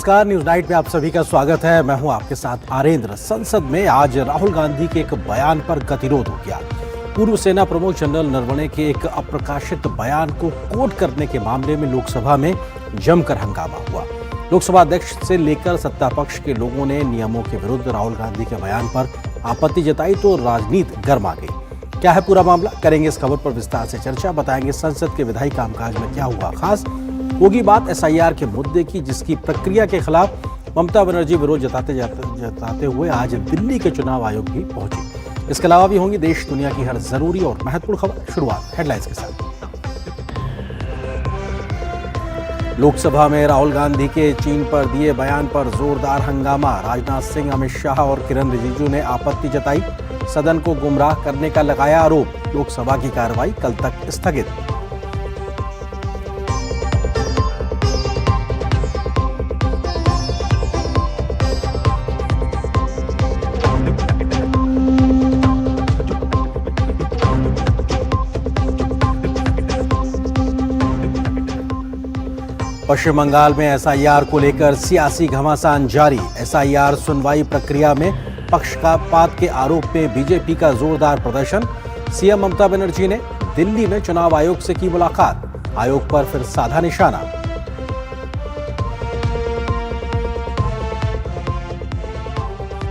नमस्कार, news night में आप सभी का स्वागत है। मैं हूं आपके साथ आरेंद्र। संसद में आज राहुल गांधी के एक बयान पर गतिरोध हो गया। पूर्व सेना प्रमुख जनरल नरवणे के एक अप्रकाशित बयान को कोट करने के मामले में लोकसभा में जमकर हंगामा हुआ। लोकसभा अध्यक्ष से लेकर सत्ता पक्ष के लोगों ने नियमों के विरुद्ध राहुल गांधी के बयान पर आपत्ति जताई तो राजनीति गर्मा गई। क्या है पूरा मामला, करेंगे इस खबर पर विस्तार से चर्चा। बताएंगे संसद के विधायी कामकाज में क्या हुआ खास। होगी बात एसआईआर के मुद्दे की, जिसकी प्रक्रिया के खिलाफ ममता बनर्जी विरोध जताते हुए आज दिल्ली के चुनाव आयोग भी पहुंची। इसके अलावा भी होंगी देश दुनिया की हर जरूरी और महत्वपूर्ण खबर। शुरुआत हेडलाइंस के साथ। लोकसभा में राहुल गांधी के चीन पर दिए बयान पर जोरदार हंगामा। राजनाथ सिंह, अमित शाह और किरण रिजिजू ने आपत्ति जताई। सदन को गुमराह करने का लगाया आरोप। लोकसभा की कार्रवाई कल तक स्थगित। पश्चिम बंगाल में एसआईआर को लेकर सियासी घमासान जारी। एसआईआर सुनवाई प्रक्रिया में पक्षपात के आरोप में बीजेपी का जोरदार प्रदर्शन। सीएम ममता बनर्जी ने दिल्ली में चुनाव आयोग से की मुलाकात। आयोग पर फिर साधा निशाना।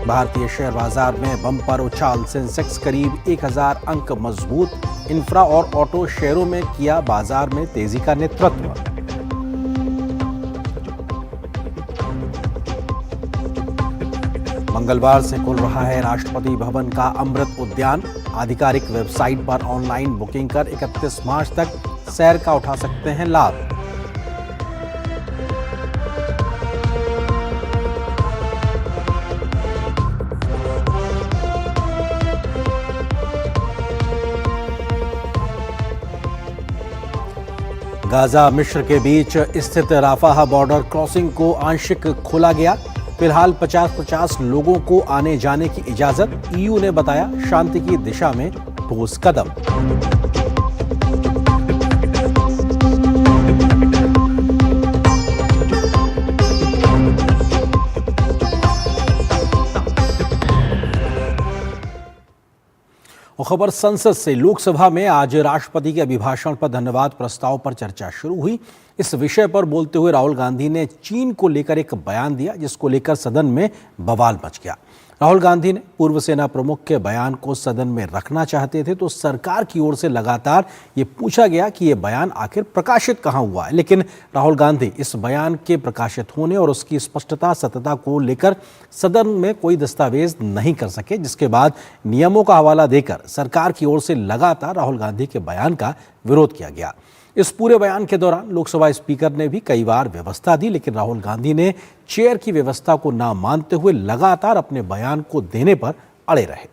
भारतीय शेयर बाजार में बम्पर उछाल। सेंसेक्स करीब 1000 अंक मजबूत। इंफ्रा और ऑटो शेयरों में किया बाजार में तेजी का नेतृत्व। मंगलवार से खुल रहा है राष्ट्रपति भवन का अमृत उद्यान। आधिकारिक वेबसाइट पर ऑनलाइन बुकिंग कर 31 मार्च तक सैर का उठा सकते हैं लाभ। गाजा मिस्र के बीच स्थित राफाह बॉर्डर क्रॉसिंग को आंशिक खोला गया। फिलहाल 50-50 लोगों को आने जाने की इजाजत। ईयू ने बताया शांति की दिशा में ठोस कदम। और खबर संसद से। लोकसभा में आज राष्ट्रपति के अभिभाषण पर धन्यवाद प्रस्ताव पर चर्चा शुरू हुई। इस विषय पर बोलते हुए राहुल गांधी ने चीन को लेकर एक बयान दिया, जिसको लेकर सदन में बवाल मच गया। राहुल गांधी ने पूर्व सेना प्रमुख के बयान को सदन में रखना चाहते थे तो सरकार की ओर से लगातार ये पूछा गया कि ये बयान आखिर प्रकाशित कहां हुआ है। लेकिन राहुल गांधी इस बयान के प्रकाशित होने और उसकी स्पष्टता सत्यता को लेकर सदन में कोई दस्तावेज नहीं कर सके, जिसके बाद नियमों का हवाला देकर सरकार की ओर से लगातार राहुल गांधी के बयान का विरोध किया गया। इस पूरे बयान के दौरान लोकसभा स्पीकर ने भी कई बार व्यवस्था दी, लेकिन राहुल गांधी ने चेयर की व्यवस्था को ना मानते हुए लगातार अपने बयान को देने पर अड़े रहे।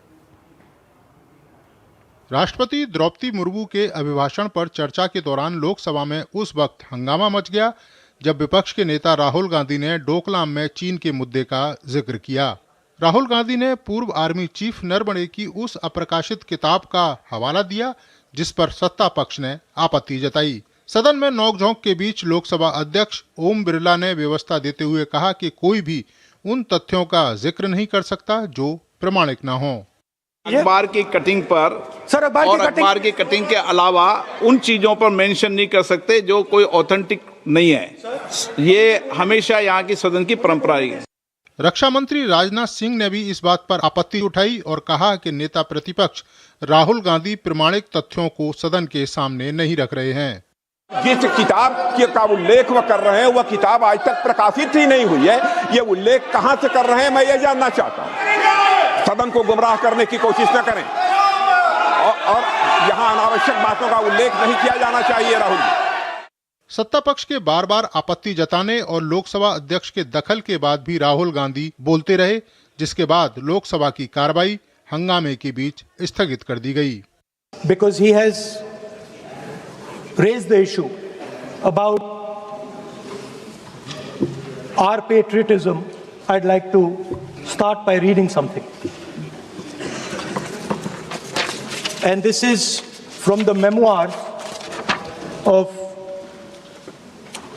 राष्ट्रपति द्रौपदी मुर्मू के अभिभाषण पर चर्चा के दौरान लोकसभा में उस वक्त हंगामा मच गया जब विपक्ष के नेता राहुल गांधी ने डोकलाम में चीन के मुद्दे का जिक्र किया। राहुल गांधी ने पूर्व आर्मी चीफ नरवणे की उस अप्रकाशित किताब का हवाला दिया जिस पर सत्ता पक्ष ने आपत्ति जताई। सदन में नोकझोंक के बीच लोकसभा अध्यक्ष ओम बिरला ने व्यवस्था देते हुए कहा कि कोई भी उन तथ्यों का जिक्र नहीं कर सकता जो प्रमाणिक न हो। अखबार की कटिंग पर और अखबार की कटिंग के अलावा उन चीजों पर मेंशन नहीं कर सकते जो कोई ऑथेंटिक नहीं है। ये हमेशा यहाँ की सदन की परंपरा है। रक्षा मंत्री राजनाथ सिंह ने भी इस बात पर आपत्ति उठाई और कहा कि नेता प्रतिपक्ष राहुल गांधी प्रमाणिक तथ्यों को सदन के सामने नहीं रख रहे हैं। जिस किताब का उल्लेख वह कर रहे हैं वह किताब आज तक प्रकाशित ही नहीं हुई है। ये उल्लेख कहां से कर रहे हैं मैं ये जानना चाहता हूं। सदन को गुमराह करने की कोशिश न करें और यहां अनावश्यक बातों का उल्लेख नहीं किया जाना चाहिए। राहुल सत्ता पक्ष के बार बार आपत्ति जताने और लोकसभा अध्यक्ष के दखल के बाद भी राहुल गांधी बोलते रहे, जिसके बाद लोकसभा की कार्रवाई हंगामे के बीच स्थगित कर दी गई। Because he has raised the issue about our patriotism, I'd like to start by reading something. And this is from the memoirs of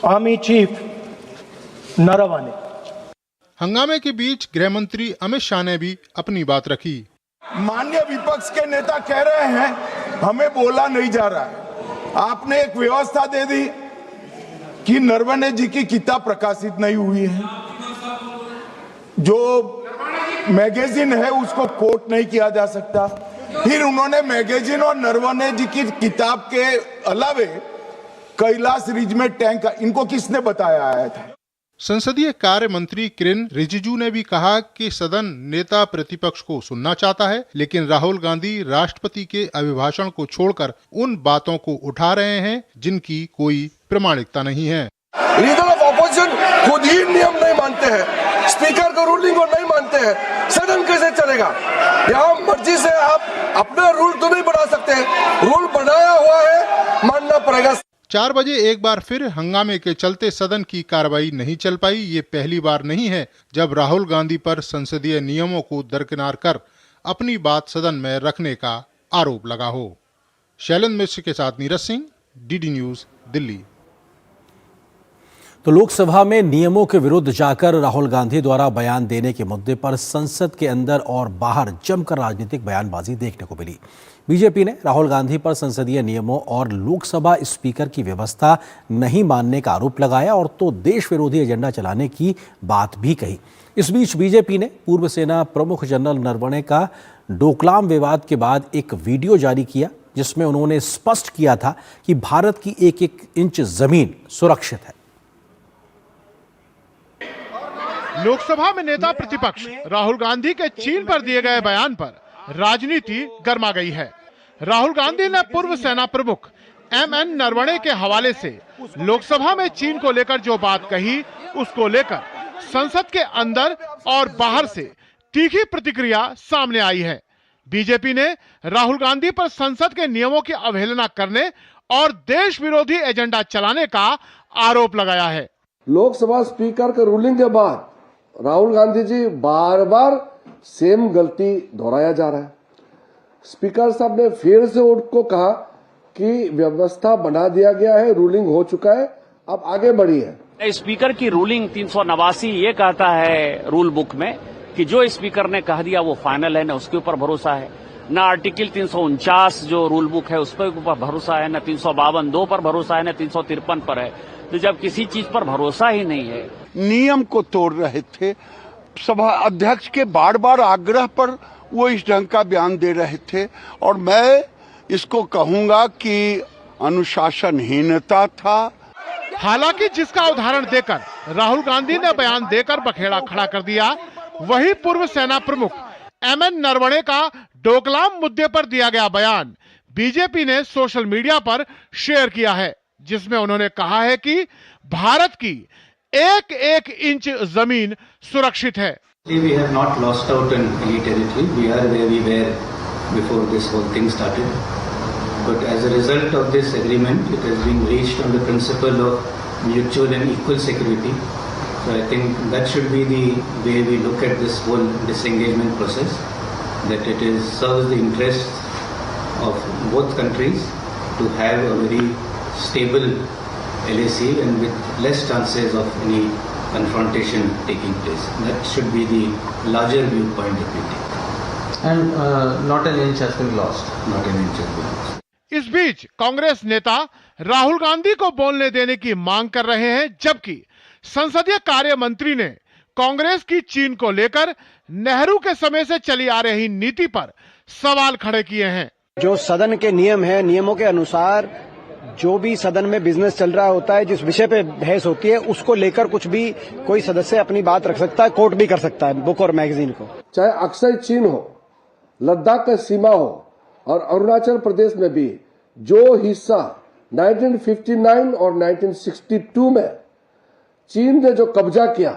Army Chief Naravane. हंगामे के बीच गृह मंत्री अमित शाह ने भी अपनी बात रखी। माननीय विपक्ष के नेता कह रहे हैं हमें बोला नहीं जा रहा है। आपने एक व्यवस्था दे दी कि नरवणे जी की किताब प्रकाशित नहीं हुई है, जो मैगजीन है उसको कोट नहीं किया जा सकता। फिर उन्होंने मैगजीन और नरवणे जी की किताब के अलावे कैलाश रिज में टैंक, इनको किसने बताया आया था? संसदीय कार्य मंत्री किरेन रिजिजू ने भी कहा कि सदन नेता प्रतिपक्ष को सुनना चाहता है, लेकिन राहुल गांधी राष्ट्रपति के अभिभाषण को छोड़कर उन बातों को उठा रहे हैं जिनकी कोई प्रामाणिकता नहीं है। लीडर ऑफ ऑपोजिशन खुद ही नियम नहीं मानते हैं, स्पीकर का रूलिंग को नहीं मानते हैं, सदन कैसे चलेगा? यहाँ मर्जी से आप अपना रूल तो नहीं बना सकते, रूल बनाया हुआ है, मानना पड़ेगा। 4 बजे एक बार फिर हंगामे के चलते सदन की कार्रवाई नहीं चल पाई। ये पहली बार नहीं है जब राहुल गांधी पर संसदीय नियमों को दरकिनार कर अपनी बात सदन में रखने का आरोप लगा हो। शैलेंद्र मिश्र के साथ नीरज सिंह, डीडी न्यूज, दिल्ली। तो लोकसभा में नियमों के विरुद्ध जाकर राहुल गांधी द्वारा बयान देने के मुद्दे पर संसद के अंदर और बाहर जमकर राजनीतिक बयानबाजी देखने को मिली। बीजेपी ने राहुल गांधी पर संसदीय नियमों और लोकसभा स्पीकर की व्यवस्था नहीं मानने का आरोप लगाया और तो देश विरोधी एजेंडा चलाने की बात भी कही। इस बीच बीजेपी ने पूर्व सेना प्रमुख जनरल नरवणे का डोकलाम विवाद के बाद एक वीडियो जारी किया, जिसमें उन्होंने स्पष्ट किया था कि भारत की एक एक इंच जमीन सुरक्षित है। लोकसभा में नेता प्रतिपक्ष राहुल गांधी के चीन पर दिए गए बयान पर राजनीति गर्मा गई है। राहुल गांधी ने पूर्व सेना प्रमुख एमएन नरवणे के हवाले से लोकसभा में चीन को लेकर जो बात कही, उसको लेकर संसद के अंदर और बाहर से तीखी प्रतिक्रिया सामने आई है। बीजेपी ने राहुल गांधी पर संसद के नियमों की अवहेलना करने और देश विरोधी एजेंडा चलाने का आरोप लगाया है। लोकसभा स्पीकर के रूलिंग के बाद राहुल गांधी जी बार बार सेम गलती दोहराया जा रहा है। स्पीकर साहब ने फिर से उनको कहा कि व्यवस्था बना दिया गया है, रूलिंग हो चुका है, अब आगे बढ़ी है। स्पीकर की रूलिंग 389 ये कहता है रूल बुक में कि जो स्पीकर ने कह दिया वो फाइनल है, न उसके ऊपर भरोसा है, न आर्टिकल 349 जो रूल बुक है उस पर भरोसा है, न 352(2) पर भरोसा है, न 353 पर है। तो जब किसी चीज पर भरोसा ही नहीं है, नियम को तोड़ रहे थे, सभा अध्यक्ष के बार बार आग्रह पर वो इस ढंग का बयान दे रहे थे और मैं इसको कहूंगा कि अनुशासनहीनता था। हालांकि जिसका उदाहरण देकर राहुल गांधी ने बयान देकर बखेड़ा खड़ा कर दिया, वही पूर्व सेना प्रमुख एमएन नरवणे का डोकलाम मुद्दे पर दिया गया बयान बीजेपी ने सोशल मीडिया पर शेयर किया है, जिसमें उन्होंने कहा है कि भारत की एक एक इंच जमीन सुरक्षित है। We have not lost out in any territory. We are where we were before this whole thing started. But as a result of this agreement, it has been reached on the principle of mutual and equal security. So I think that should be the way we look at this whole disengagement process. That it is serves the interests of both countries to have a very stable LAC and with less chances of any confrontation taking place. That should be the larger viewpoint that we take. And not an inch has been lost. Not an inch has been lost. इस बीच कांग्रेस नेता राहुल गांधी को बोलने देने की मांग कर रहे हैं, जबकि संसदीय कार्य मंत्री ने कांग्रेस की चीन को लेकर नेहरू के समय से चली आ रही नीति पर सवाल खड़े किए हैं। जो सदन के नियम है, नियमों के अनुसार जो भी सदन में बिजनेस चल रहा होता है, जिस विषय पे बहस होती है, उसको लेकर कुछ भी कोई सदस्य अपनी बात रख सकता है, कोट भी कर सकता है बुक और मैगजीन को। चाहे अक्सर चीन हो, लद्दाख का सीमा हो और अरुणाचल प्रदेश में भी जो हिस्सा 1959 और 1962 में चीन ने जो कब्जा किया,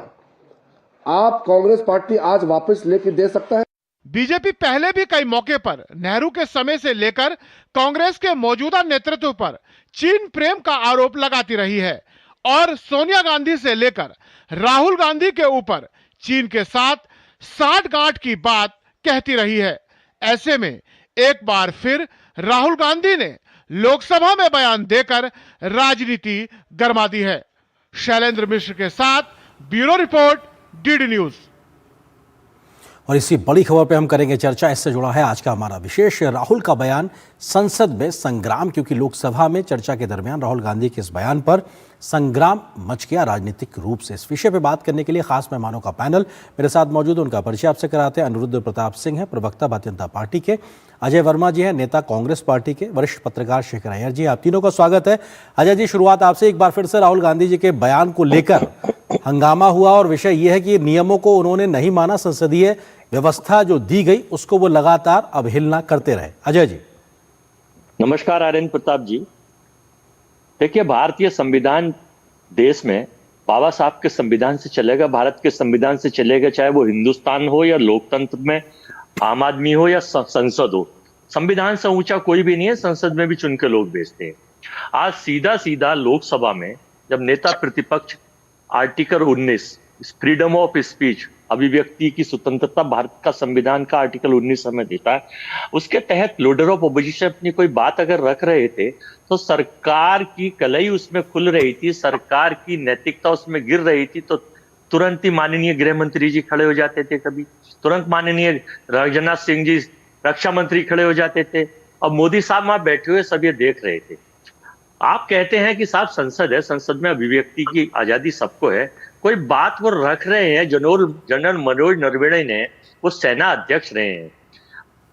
आप कांग्रेस पार्टी आज वापस लेके दे सकता है। बीजेपी पहले भी कई मौके पर नेहरू के समय से लेकर कांग्रेस के मौजूदा नेतृत्व पर चीन प्रेम का आरोप लगाती रही है और सोनिया गांधी से लेकर राहुल गांधी के ऊपर चीन के साथ साठगांठ की बात कहती रही है। ऐसे में एक बार फिर राहुल गांधी ने लोकसभा में बयान देकर राजनीति गरमा दी है। शैलेंद्र मिश्र के साथ ब्यूरो रिपोर्ट, डीडी न्यूज। और इसी बड़ी खबर पे हम करेंगे चर्चा। इससे जुड़ा है आज का हमारा विशेष राहुल का बयान संसद में संग्राम, क्योंकि लोकसभा में चर्चा के दरमियान राहुल गांधी के इस बयान पर संग्राम मच गया राजनीतिक रूप से। इस विषय पे बात करने के लिए खास मेहमानों का पैनल मेरे साथ मौजूद है। उनका परिचय आपसे कराते हैं। अनिरुद्ध प्रताप सिंह है, प्रवक्ता भारतीय जनता पार्टी के। अजय वर्मा जी हैं, नेता कांग्रेस पार्टी के। वरिष्ठ पत्रकार शेखर अय्यर जी, आप तीनों का स्वागत है। अजय जी, शुरुआत आपसे। एक बार फिर से राहुल गांधी जी के बयान को लेकर हंगामा हुआ और विषय यह है कि नियमों को उन्होंने नहीं माना, संसदीय व्यवस्था जो दी गई उसको वो लगातार अवहेलना करते रहे। अजय जी। नमस्कार आर्यन प्रताप जी। देखिए, भारतीय संविधान देश में बाबा साहब के संविधान से चलेगा, भारत के संविधान से चलेगा, चाहे वो हिंदुस्तान हो या लोकतंत्र में आम आदमी हो या संसद हो। संविधान से ऊंचा कोई भी नहीं है, संसद में भी चुन के लोग भेजते हैं। आज सीधा सीधा लोकसभा में जब नेता प्रतिपक्ष आर्टिकल 19 फ्रीडम ऑफ स्पीच, अभिव्यक्ति की स्वतंत्रता, भारत का संविधान का आर्टिकल 19 हमें देता है, उसके तहत लीडर ऑफ ऑपोजिशन अपनी कोई बात अगर रख रहे थे तो सरकार की कलई उसमें खुल रही थी, सरकार की नैतिकता उसमें गिर रही थी, तो तुरंत ही माननीय गृह मंत्री जी खड़े हो जाते थे, कभी तुरंत माननीय राजनाथ सिंह जी रक्षा मंत्री खड़े हो जाते थे। अब मोदी साहब वहां बैठे हुए सब ये देख रहे थे। आप कहते हैं कि साहब संसद है, संसद में अभिव्यक्ति की आजादी सबको है, कोई बात वो रख रहे हैं। जनरल मनोज नरवणे ने, वो सेना अध्यक्ष रहे हैं।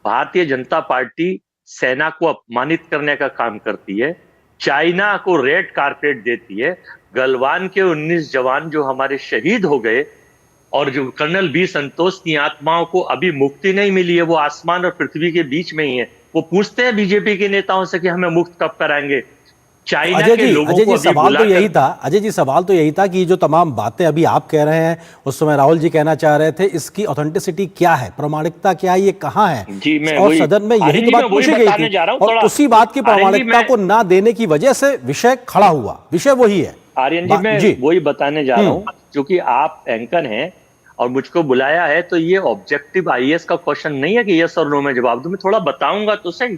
भारतीय जनता पार्टी सेना को अपमानित करने का काम करती है, चाइना को रेड कारपेट देती है। गलवान के 19 जवान जो हमारे शहीद हो गए और जो कर्नल बी संतोष की आत्माओं को अभी मुक्ति नहीं मिली है, वो आसमान और पृथ्वी के बीच में ही है। वो पूछते हैं बीजेपी के नेताओं से कि हमें मुक्त कब कराएंगे। अजय जी, सवाल तो यही था। अजय जी, सवाल तो यही था कि जो तमाम बातें अभी आप कह रहे हैं, उस समय राहुल जी कहना चाह रहे थे, इसकी ऑथेंटिसिटी क्या है, प्रामाणिकता क्या है, ये कहाँ है? और सदन में यही तो बात पूछी गई थी और उसी बात की प्रामाणिकता को ना देने की वजह से विषय खड़ा हुआ। विषय वही है आर्यन जी, मैं वही बताने जा रहा हूँ। क्योंकि आप एंकर हैं और मुझको बुलाया है, तो ये ऑब्जेक्टिव IAS का क्वेश्चन नहीं है कि यस और नो में जवाब दूं। मैं थोड़ा बताऊंगा तो सही।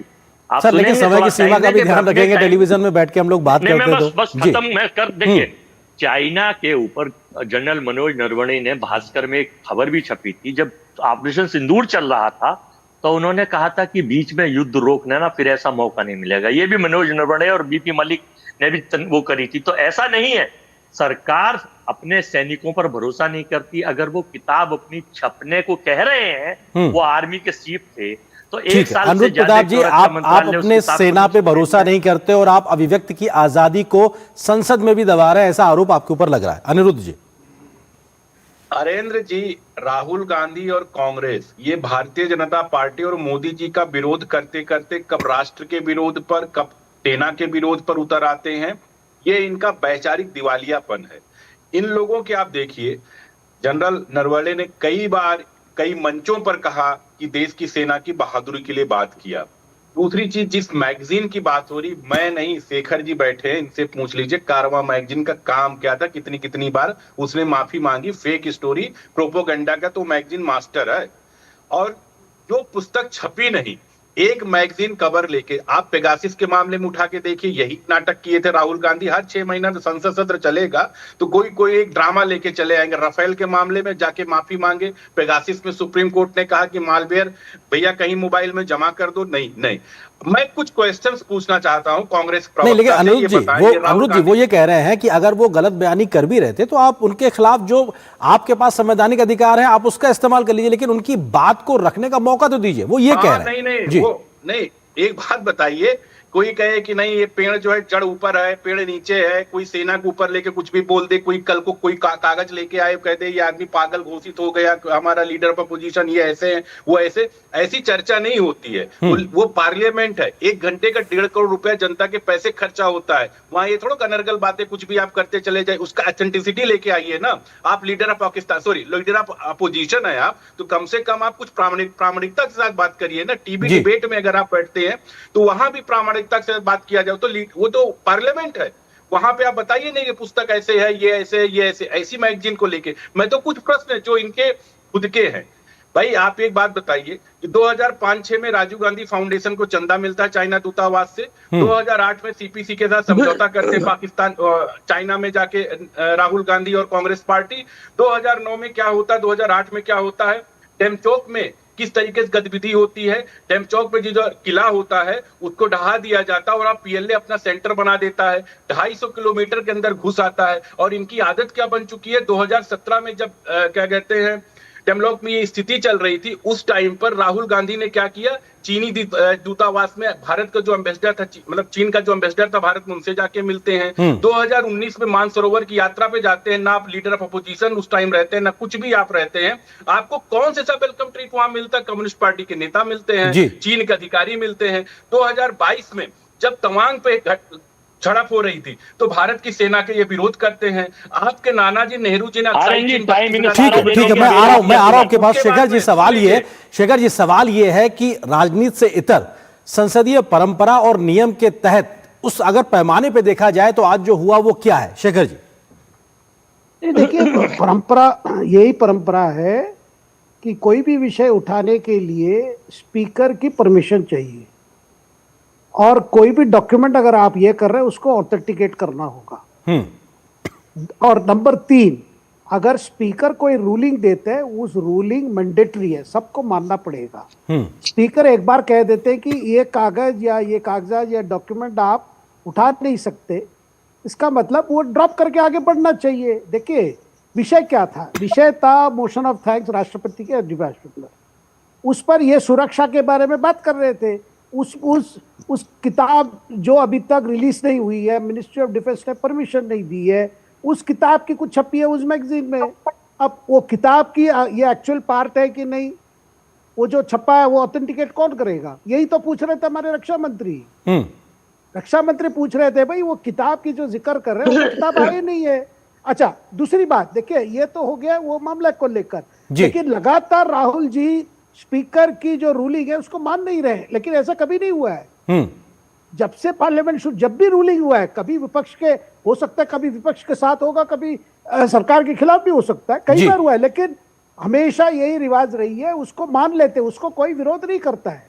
सर, लेकिन समय की सीमा का भी ध्यान रखेंगे। टेलीविजन में बैठ के हम लोग बात करते हैं। बस खत्म मैं कर। देखिए, चाइना के ऊपर जनरल मनोज नरवणे ने भास्कर में एक खबर भी छपी थी, जब ऑपरेशन सिंदूर चल रहा था, तो उन्होंने कहा था कि बीच में युद्ध रोक लेना, फिर ऐसा मौका नहीं मिलेगा। ये भी मनोज नरवणे और BP मलिक ने भी वो करी थी। तो ऐसा नहीं है, सरकार अपने सैनिकों पर भरोसा नहीं करती। अगर वो किताब अपनी छपने को कह रहे हैं, वो आर्मी के चीफ थे, तो एक साल अनिरुद्ध प्रताप जी, आप अपने सेना पे भरोसा नहीं करते और आप अभिव्यक्ति की आजादी को संसद में भी दबा रहे हैं, ऐसा आरोप आपके ऊपर लग रहा है। अनिरुद्ध जी। अरेंद्र जी, राहुल गांधी और कांग्रेस ये भारतीय जनता पार्टी और मोदी जी का विरोध करते करते कब राष्ट्र के विरोध पर, कब सेना के विरोध पर उतर आते हैं। ये इनका वैचारिक दिवालियापन है। इन लोगों के आप देखिए, जनरल नरवणे ने कई बार कई मंचों पर कहा कि देश की सेना की बहादुरी के लिए बात किया। दूसरी चीज, जिस मैगजीन की बात हो रही, मैं नहीं, शेखर जी बैठे हैं, इनसे पूछ लीजिए कारवां मैगजीन का काम क्या था, कितनी कितनी बार उसने माफी मांगी। फेक स्टोरी, प्रोपोगंडा का तो मैगजीन मास्टर है। और जो पुस्तक छपी नहीं, एक मैगजीन कवर लेके आप पेगासिस के मामले में उठा के देखिए, यही नाटक किए थे राहुल गांधी। हर 6 महीना तो संसद सत्र चलेगा तो कोई एक ड्रामा लेके चले आएंगे। राफेल के मामले में जाके माफी मांगे, पेगासिस में सुप्रीम कोर्ट ने कहा कि मालवेयर भैया कहीं मोबाइल में जमा कर दो। नहीं, मैं कुछ क्वेश्चंस पूछना चाहता हूं कांग्रेस प्रवक्ता से। लेकिन अनिरुद्ध जी वो ये कह रहे हैं कि अगर वो गलत बयानी कर भी रहे थे तो आप उनके खिलाफ जो आपके पास संवैधानिक अधिकार है आप उसका इस्तेमाल कर लीजिए, लेकिन उनकी बात को रखने का मौका तो दीजिए। वो ये कह रहे हैं। नहीं, एक बात बताइए, कोई कहे कि नहीं ये पेड़ जो है जड़ ऊपर है, पेड़ नीचे है, कोई सेना के ऊपर लेके कुछ भी बोल दे, कोई कल को कोई कागज लेके आए कह दे ये आदमी पागल घोषित हो गया, हमारा लीडर ऑफ अपोजिशन ये ऐसे है, वो ऐसे, ऐसी चर्चा नहीं होती है। वो पार्लियामेंट है, 1 घंटे का 1.5 करोड़ रुपया जनता के पैसे खर्चा होता है। वहां ये थोड़ा कनर्गल बातें कुछ भी आप करते चले जाए, उसका ऑथेंटिसिटी लेके आइए ना। आप leader of Pakistan, sorry leader of opposition है आप, तो कम से कम आप कुछ प्रामाणिकता के साथ बात करिए ना। टीवी डिबेट में अगर आप बैठते हैं तो वहां भी प्रामाणिकता से बात किया जाए, तो वो तो पार्लियामेंट है, वहां पे आप बताइए नहीं कि पुस्तक ऐसे है, ये ऐसे, ऐसी मैगजीन को लेके। मैं तो कुछ प्रश्न जो इनके खुद के हैं, भाई आप एक बात बताइए कि 2005-6 में राजीव गांधी फाउंडेशन को चंदा मिलता है चाइना दूतावास से, 2008 में सीपीसी के साथ समझौता करते पाकिस्तान चाइना में जाके राहुल गांधी और कांग्रेस पार्टी। 2009 में क्या होता है, 2008 में क्या होता है, डेमचौक में किस तरीके से गतिविधि होती है, डेमचौक पे जो किला होता है उसको ढहा दिया जाता है और आप पीएलए अपना सेंटर बना देता है, 250 किलोमीटर के अंदर घुस आता है। और इनकी आदत क्या बन चुकी है, 2017 में जब क्या कहते हैं डेमलॉक में ये स्थिति चल रही थी, उस टाइम पर राहुल गांधी ने क्या किया, चीनी दूतावास में भारत का जो एम्बेसडर था, मतलब चीन का जो एम्बेसडर था भारत में, उनसे जाके मिलते हैं। 2019 में मानसरोवर की यात्रा पे जाते हैं, ना आप लीडर ऑफ अपोजिशन उस टाइम रहते हैं, ना कुछ भी आप रहते हैं। आपको कौन से सा वेलकम ट्रीट वहां मिलता है, कम्युनिस्ट पार्टी के नेता मिलते हैं, चीन के अधिकारी मिलते हैं। 2022 में जब तवांग पे झड़प हो रही थी तो भारत की सेना के ये विरोध करते हैं। आपके नानाजी नेहरू जी ने ठीक है, मैं आ रहा हूं आपके पास। शेखर जी, सवाल ये है कि राजनीति से इतर संसदीय परंपरा और नियम के तहत उस अगर पैमाने पे देखा जाए तो आज जो हुआ वो क्या है? शेखर जी देखिए, परंपरा यही परंपरा है कि कोई भी विषय उठाने के लिए स्पीकर की परमिशन चाहिए और कोई भी डॉक्यूमेंट अगर आप ये कर रहे हैं उसको ऑथेंटिकेट करना होगा। और नंबर 3, अगर स्पीकर कोई रूलिंग देते हैं उस रूलिंग मैंडेटरी है, सबको मानना पड़ेगा। स्पीकर एक बार कह देते हैं कि ये कागज या ये कागजात या डॉक्यूमेंट आप उठा नहीं सकते, इसका मतलब वो ड्रॉप करके आगे बढ़ना चाहिए। देखिए विषय क्या था, विषय था मोशन ऑफ थैंक्स राष्ट्रपति के अभिभाषण पर, उस पर ये सुरक्षा के बारे में बात कर रहे थे। उस किताब जो अभी तक रिलीज नहीं हुई है, मिनिस्ट्री ऑफ डिफेंस ने परमिशन नहीं दी है, उस किताब की कुछ छपी है उस मैगजीन में। अब वो किताब की ये एक्चुअल पार्ट है कि नहीं, वो जो छपा है वो ऑथेंटिकेट कौन करेगा? यही तो पूछ रहे थे हमारे रक्षा मंत्री। रक्षा मंत्री पूछ रहे थे भाई वो किताब की जो जिक्र कर रहे हैं वो किताब आई नहीं है। अच्छा, दूसरी बात देखिए, ये तो हो गया वो मामले को लेकर, लेकिन लगातार राहुल जी स्पीकर की जो रूलिंग है उसको मान नहीं रहे। लेकिन ऐसा कभी नहीं हुआ है जब से पार्लियामेंट शुरू, जब भी रूलिंग हुआ है, कभी विपक्ष के हो सकता है, कभी विपक्ष के साथ होगा, कभी सरकार के खिलाफ भी हो सकता है, कई बार हुआ है, लेकिन हमेशा यही रिवाज रही है, उसको मान लेते, उसको कोई विरोध नहीं करता है।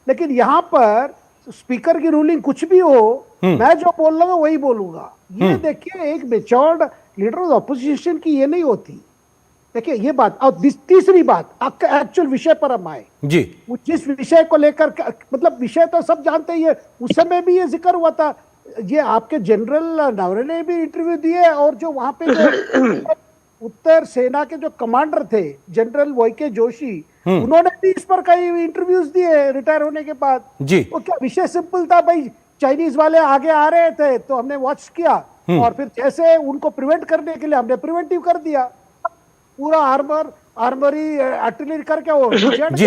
लेकिन यहाँ पर स्पीकर की रूलिंग कुछ भी हो, मैं जो बोल रहा हूँ वही बोलूंगा। ये देखिए, एक मेच्योर्ड लीडर ऑफ ऑपोजिशन की ये नहीं होती। देखिए ये बात। और तीसरी बात, एक्चुअल विषय पर हम आए जी, जिस विषय को लेकर, मतलब विषय तो सब जानते ही है, उस समय भी ये जिक्र हुआ था। ये आपके जनरल नवरे ने भी इंटरव्यू दिए और जो वहां पे जो उत्तर सेना के जो कमांडर थे जनरल वाईके जोशी, उन्होंने भी इस पर कई इंटरव्यूज दिए रिटायर होने के बाद जी। वो क्या विषय सिंपल था भाई, चाइनीज वाले आगे आ रहे थे तो हमने वॉच किया और फिर जैसे उनको प्रिवेंट करने के लिए हमने प्रिवेंटिव कर दिया, पूरा आर्मरी आर्टिलरी करके वो जी,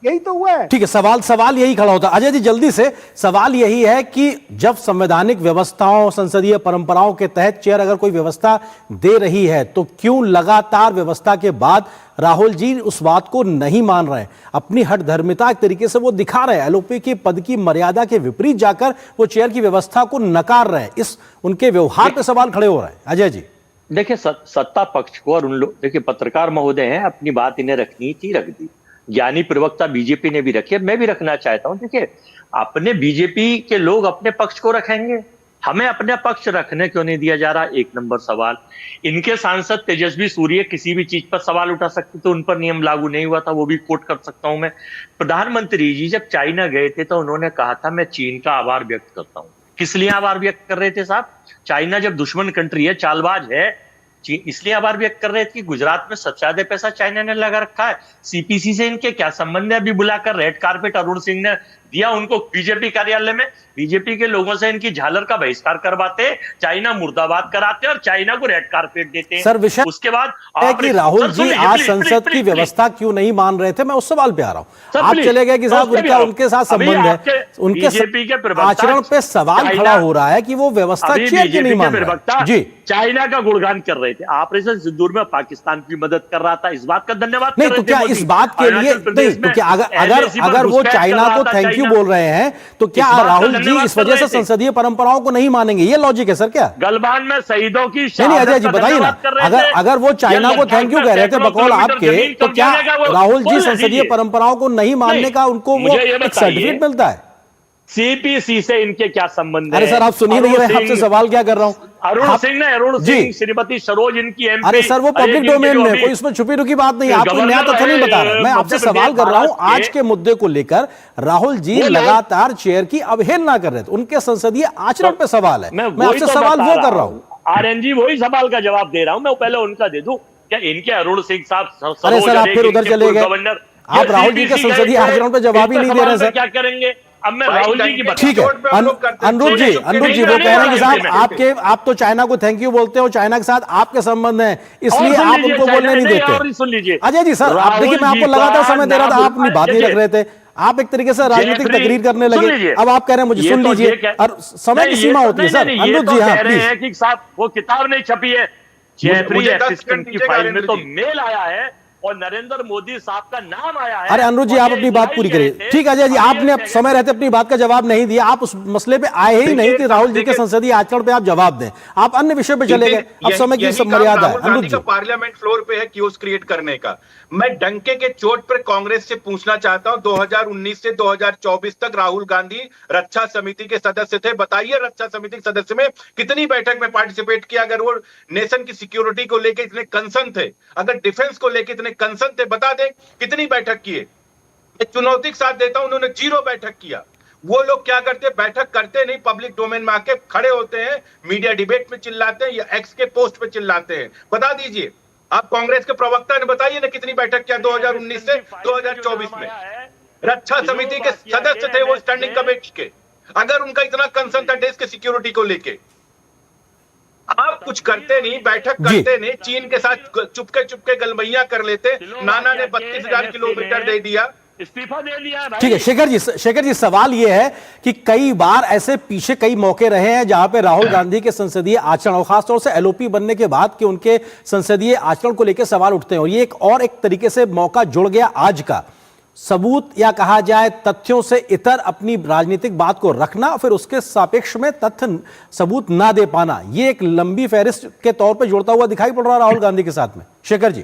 यही तो हुआ है। ठीक है, सवाल यही खड़ा होता है। अजय जी जल्दी से, सवाल यही है कि जब संवैधानिक व्यवस्थाओं, संसदीय परंपराओं के तहत चेयर अगर कोई व्यवस्था दे रही है तो क्यों लगातार व्यवस्था के बाद राहुल जी उस बात को नहीं मान रहे? अपनी हठधर्मिता एक तरीके से वो दिखा रहे हैं, एलओपी के पद की मर्यादा के विपरीत जाकर वो चेयर की व्यवस्था को नकार रहे हैं। इस उनके व्यवहार पर सवाल खड़े हो रहे हैं। अजय जी देखिए, सत्ता पक्ष को और उन लोग, देखिए पत्रकार महोदय हैं, अपनी बात इन्हें रखनी थी, रख दी। ज्ञानी प्रवक्ता बीजेपी ने भी रखी है, मैं भी रखना चाहता हूं। देखिए, अपने बीजेपी के लोग अपने पक्ष को रखेंगे, हमें अपने पक्ष रखने क्यों नहीं दिया जा रहा? एक नंबर सवाल। इनके सांसद तेजस्वी सूर्य किसी भी चीज पर सवाल उठा सकते थे, उन पर नियम लागू नहीं हुआ था, वो भी कोट कर सकता हूं मैं। प्रधानमंत्री जी जब चाइना गए थे तो उन्होंने कहा था मैं चीन का आभार व्यक्त करता हूं। किस लिए आभार व्यक्त कर रहे थे साहब? चाइना जब दुश्मन कंट्री है, चालबाज है, इसलिए आभार व्यक्त कर रहे थे कि गुजरात में सबसे ज्यादा पैसा चाइना ने लगा रखा है। सीपीसी से इनके क्या संबंध है? अभी बुलाकर रेड कार्पेट अरुण सिंह ने दिया उनको बीजेपी कार्यालय में, बीजेपी के लोगों से इनकी झालर का बहिष्कार करवाते, चाइना मुर्दाबाद कराते और चाइना को रेड कार्पेट देते। सर विषय उसके बाद कि राहुल जी आज संसद की व्यवस्था क्यों नहीं मान रहे थे, मैं उस सवाल पे आ रहा हूं। आप चले गए कि साहब उनके साथ संबंध है, उनके आचरण पे सवाल खड़ा हो रहा है कि वो व्यवस्था क्यों नहीं मान रहे जी। चाइना का गुणगान कर रहे थे, ऑपरेशन सिंदूर में पाकिस्तान की मदद कर रहा था, इस बात का धन्यवाद नहीं तो क्या इस बात के लिए नहीं तो क्या अगर वो चाइना को थैंक यू बोल रहे हैं, तो क्या राहुल जी इस वजह से संसदीय परंपराओं को नहीं मानेंगे? ये लॉजिक है सर क्या? गलवान में शहीदों की नहीं अजय जी बताइए ना, अगर वो चाइना को थैंक यू कह रहे थे बकौल आपके, तो क्या राहुल जी संसदीय परंपराओं को नहीं मानने का उनको वो एक सर्टिफिकेट मिलता है? सीपीसी से इनके क्या संबंध है? अरे सर आप सुनिए नहीं रहे, आपसे सवाल क्या कर रहा हूं? अरुण सिंह, श्रीमती सरोज इनकी एमपी। अरे सर वो पब्लिक डोमेन में, कोई इसमें छुपी रुकी बात नहीं, आपको नया तथ्य नहीं बता रहे। मैं आपसे सवाल कर रहा हूं, आज के मुद्दे को लेकर राहुल जी लगातार चेयर की अवहेलना कर रहे थे, उनके संसदीय आचरण पे सवाल है, मैं आपसे सवाल वो कर रहा हूं। आरएनजी वही सवाल का जवाब दे रहा हूं, मैं पहले उनका दे दूं क्या इनके अरुण सिंह साहब? अरे सर आप फिर उधर चले गए, आप राहुल जी के संसदीय आचरण पे जवाब ही नहीं दे रहे सर। क्या करेंगे? अब मैं राहुल जी की बात, ठीक है अनुरूप जी वो कह रहे हैं कि साहब आप तो चाइना को थैंक यू बोलते हो, चाइना के साथ आपके संबंध हैं, इसलिए आप उनको बोलने नहीं देते। सुन लीजिए अजय जी सर, आप देखिए मैं आपको लगातार समय दे रहा था, आप अपनी बात नहीं रख रहे थे, आप एक तरीके से राजनीतिक तकरीर करने लगे। अब आप कह रहे हैं मुझे सुन लीजिए, और समय की सीमा होती है सर। अनुरूप जी हाँ प्लीज। साहब वो किताब नहीं छपी है, जेफरी एप्स्टन की फाइल में तो मेल आया है और नरेंद्र मोदी साहब का नाम आया है। अरे अनुज जी आप अपनी बात पूरी करिए। ठीक है अजय जी, आपने समय रहते अपनी बात का जवाब नहीं दिया, आप उस मसले पे आए ही नहीं कि राहुल जी के संसदीय आचरण पे आप जवाब दें, आप अन्य विषय पे चले गए। अब समय की मर्यादा है। अनुज जी पार्लियामेंट फ्लोर पे है क्यूज क्रिएट करने का। मैं डंके के चोट पर कांग्रेस से पूछना चाहता हूं, 2019 से 2024 तक राहुल गांधी रक्षा समिति के सदस्य थे। बताइए रक्षा समिति के सदस्य में कितनी बैठक में पार्टिसिपेट किया? अगर वो नेशन की सिक्योरिटी को लेकर इतने कंसर्न थे, अगर डिफेंस को लेकर इतने कंसर्न थे, बता दें कितनी बैठक किए? मैं चुनौती के साथ देता हूं, उन्होंने 0 बैठक किया। वो लोग क्या करते? बैठक करते नहीं, पब्लिक डोमेन में आके खड़े होते हैं, मीडिया डिबेट में चिल्लाते हैं या एक्स के पोस्ट पे चिल्लाते हैं। बता दीजिए आप कांग्रेस के प्रवक्ता ने, बताइए ना कितनी बैठक किया 2019 से 2024 में? रक्षा समिति के सदस्य थे वो, स्टैंडिंग कमेटी के। अगर उनका इतना कंसर्न था देश के सिक्योरिटी को लेके, आप कुछ करते नहीं, बैठक करते नहीं, चीन के साथ चुपके गलमैया कर लेते। नाना ने 32,000 किलोमीटर दे दिया, इस्तीफा दे दिया। ठीक है शेखर जी सवाल यह है कि कई बार ऐसे पीछे कई मौके रहे हैं जहां पे राहुल गांधी के संसदीय आचरण और खासतौर से एलओपी बनने के बाद के उनके संसदीय आचरण को लेकर सवाल उठते हैं, और ये एक तरीके से मौका जुड़ गया आज का। सबूत या कहा जाए तथ्यों से इतर अपनी राजनीतिक बात को रखना, फिर उसके सापेक्ष में तथ्य सबूत ना दे पाना, ये एक लंबी फहरिस्त के तौर पे जुड़ता हुआ दिखाई पड़ रहा है राहुल गांधी के साथ में। शेखर जी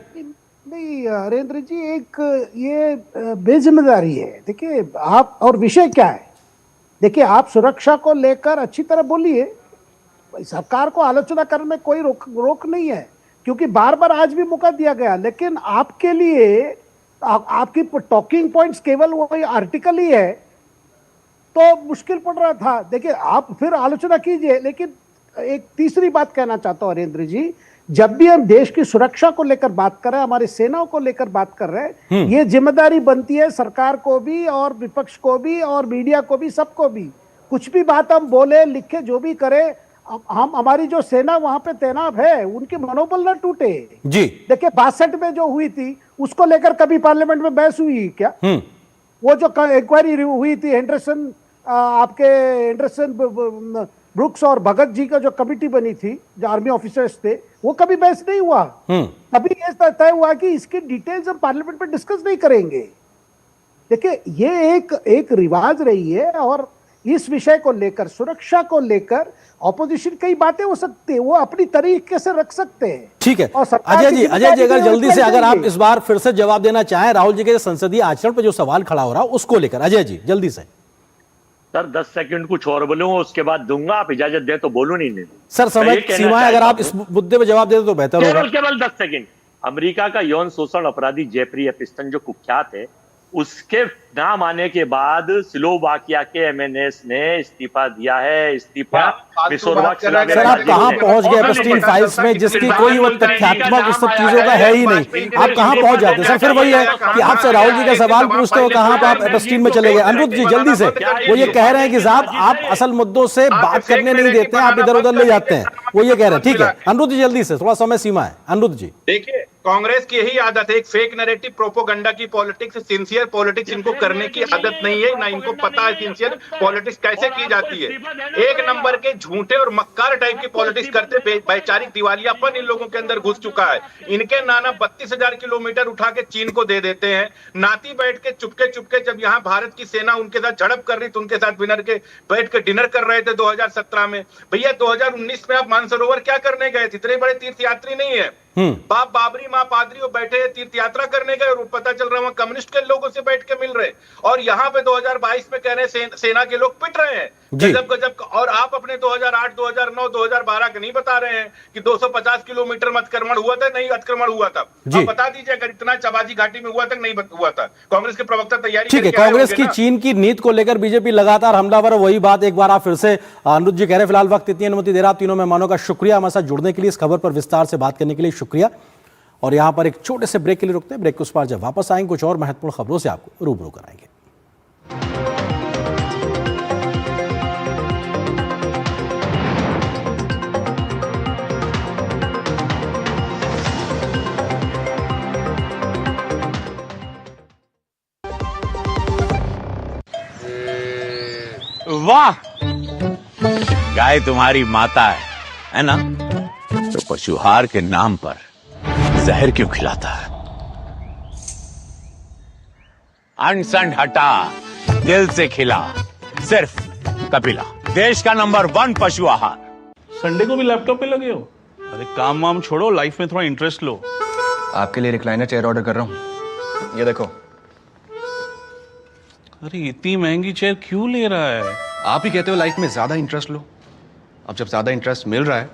नहीं हरेंद्र जी, एक ये बेजिम्मेदारी है। देखिए आप, और विषय क्या है? देखिए आप सुरक्षा को लेकर अच्छी तरह बोलिए, सरकार को आलोचना करने में कोई रोक नहीं है, क्योंकि बार बार आज भी मौका दिया गया। लेकिन आपके लिए आपकी टॉकिंग पॉइंट्स केवल वही आर्टिकल ही है तो मुश्किल पड़ रहा था। देखिए आप फिर आलोचना कीजिए, लेकिन एक तीसरी बात कहना चाहता हूं हरेंद्र जी, जब भी हम देश की सुरक्षा को लेकर बात कर रहे हैं, हमारी सेनाओं को लेकर बात कर रहे हैं, ये जिम्मेदारी बनती है सरकार को भी और विपक्ष को भी और मीडिया को भी, सबको भी। कुछ भी बात हम बोले लिखे जो भी करें, हम हमारी जो सेना वहां पे तैनात है उनके मनोबल न टूटे जी। देखिए 62 में जो हुई थी उसको लेकर कभी पार्लियामेंट में बहस हुई क्या? वो जो इंक्वायरी हुई थी हेंडरसन, आपके हेंडरसन ब्रुक्स और भगत जी का जो कमिटी बनी थी, जो आर्मी ऑफिसर्स थे, वो कभी बहस नहीं हुआ। कभी ये तय हुआ कि इसकी डिटेल्स हम पार्लियामेंट में डिस्कस नहीं करेंगे। देखिए ये एक रिवाज रही है, और इस विषय को लेकर, सुरक्षा को लेकर ऑपोजिशन कई बातें हो सकती है, वो अपनी तरीके से रख सकते हैं। ठीक है अजय जी अगर जल्दी से अगर आप इस बार फिर से जवाब देना चाहें राहुल जी के संसदीय आचरण पर जो सवाल खड़ा हो रहा है उसको लेकर। अजय जी जल्दी से। सर 10 सेकंड कुछ और बोलूंगा, उसके बाद दूंगा, आप इजाजत दें तो बोलू नहीं। सर समय सीमा है, अगर आप इस मुद्दे पे जवाब दे तो बेहतर होगा। केवल 10 सेकंड। अमेरिका का यौन शोषण अपराधी जेफरी एप्स्टन जो कुख्यात है, उसके नाम आने के बाद स्लोवाकिया के एमएनएस ने इस्तीफा दिया है। इस्तीफा सर आप कहां पहुंच गए एप्स्टीन फाइल्स में, जिसकी कोई वो तथ्यात्मक उस सब चीजों का है ही नहीं, आप कहां पहुंच जाते हैं? सर फिर वही है कि आपसे राहुल जी का सवाल पूछते हो, कहां पर आप एप्स्टीन में चले गए? अनुरुद्ध जी जल्दी से। वो ये कह रहे हैं कि साहब आप असल मुद्दों से बात करने नहीं देते हैं, आप इधर उधर ले जाते हैं। वो ये कह रहे हैं। ठीक है अनिरुद्ध जी, जल्दी से, थोड़ा समय सीमा है। अनिरुद्ध जी, देखिए कांग्रेस की यही आदत है, एक फेक नैरेटिव, प्रोपोगंडा की पॉलिटिक्स, सिंसियर पॉलिटिक्स इनको करने की आदत नहीं है, ना इनको पता है सिंसियर पॉलिटिक्स कैसे की जाती है। एक नंबर के झूठे और मक्कार टाइप की पॉलिटिक्स करते, वैचारिक दिवालियापन इन लोगों के अंदर घुस चुका है। इनके नाना 32,000 किलोमीटर उठा के चीन को दे देते हैं, नाती बैठ के चुपके चुपके जब यहाँ भारत की सेना उनके साथ झड़प कर रही तो उनके साथ बैठ के डिनर कर रहे थे 2017 में। भैया 2019 में आप मानसरोवर क्या करने गए थे? इतने बड़े तीर्थ यात्री नहीं है। बाप बाबरी माँ पादरी बैठे तीर्थ यात्रा करने गए और पता चल रहा है कम्युनिस्ट के लोगों से बैठ के मिल रहे, और यहाँ पे 2022 में कह रहे हैं सेना के लोग पिट रहे हैं गजब गजब। और आप अपने 2008, 2009, 2012 के नहीं बता रहे हैं कि 250 किलोमीटर में अतिक्रमण हुआ था? नहीं अतिक्रमण हुआ था। आप बता दीजिए अगर इतना चबाजी घाटी में हुआ था नहीं हुआ था। कांग्रेस के प्रवक्ता तैयारी ठीक है। कांग्रेस की चीन की नीति को लेकर बीजेपी लगातार हमलावर, वही बात एक बार आप फिर से अनिरुद्ध जी कह रहे। फिलहाल वक्त इतनी अनुमति दे रहा, तीनों मेहमानों का शुक्रिया हमारे साथ जुड़ने के लिए, इस खबर पर विस्तार से बात करने के लिए शुक्रिया। और यहां पर एक छोटे से ब्रेक के लिए रुकते हैं। ब्रेक के उस पार जब वापस आएंगे कुछ और महत्वपूर्ण खबरों से आपको रूबरू कराएंगे। वाह, गाय तुम्हारी माता है ना? तो पशुहार के नाम पर जहर क्यों खिलाता है? अनसन हटा, दिल से खिला, सिर्फ कपिला, देश का नंबर 1 पशु आहार। संडे को भी लैपटॉप पे लगे हो? अरे काम वाम छोड़ो, लाइफ में थोड़ा इंटरेस्ट लो। आपके लिए रिक्लाइनर चेयर ऑर्डर कर रहा हूँ, ये देखो। अरे इतनी महंगी चेयर क्यों ले रहा है? आप ही कहते हो लाइफ में ज्यादा इंटरेस्ट लो। अब जब ज्यादा इंटरेस्ट मिल रहा है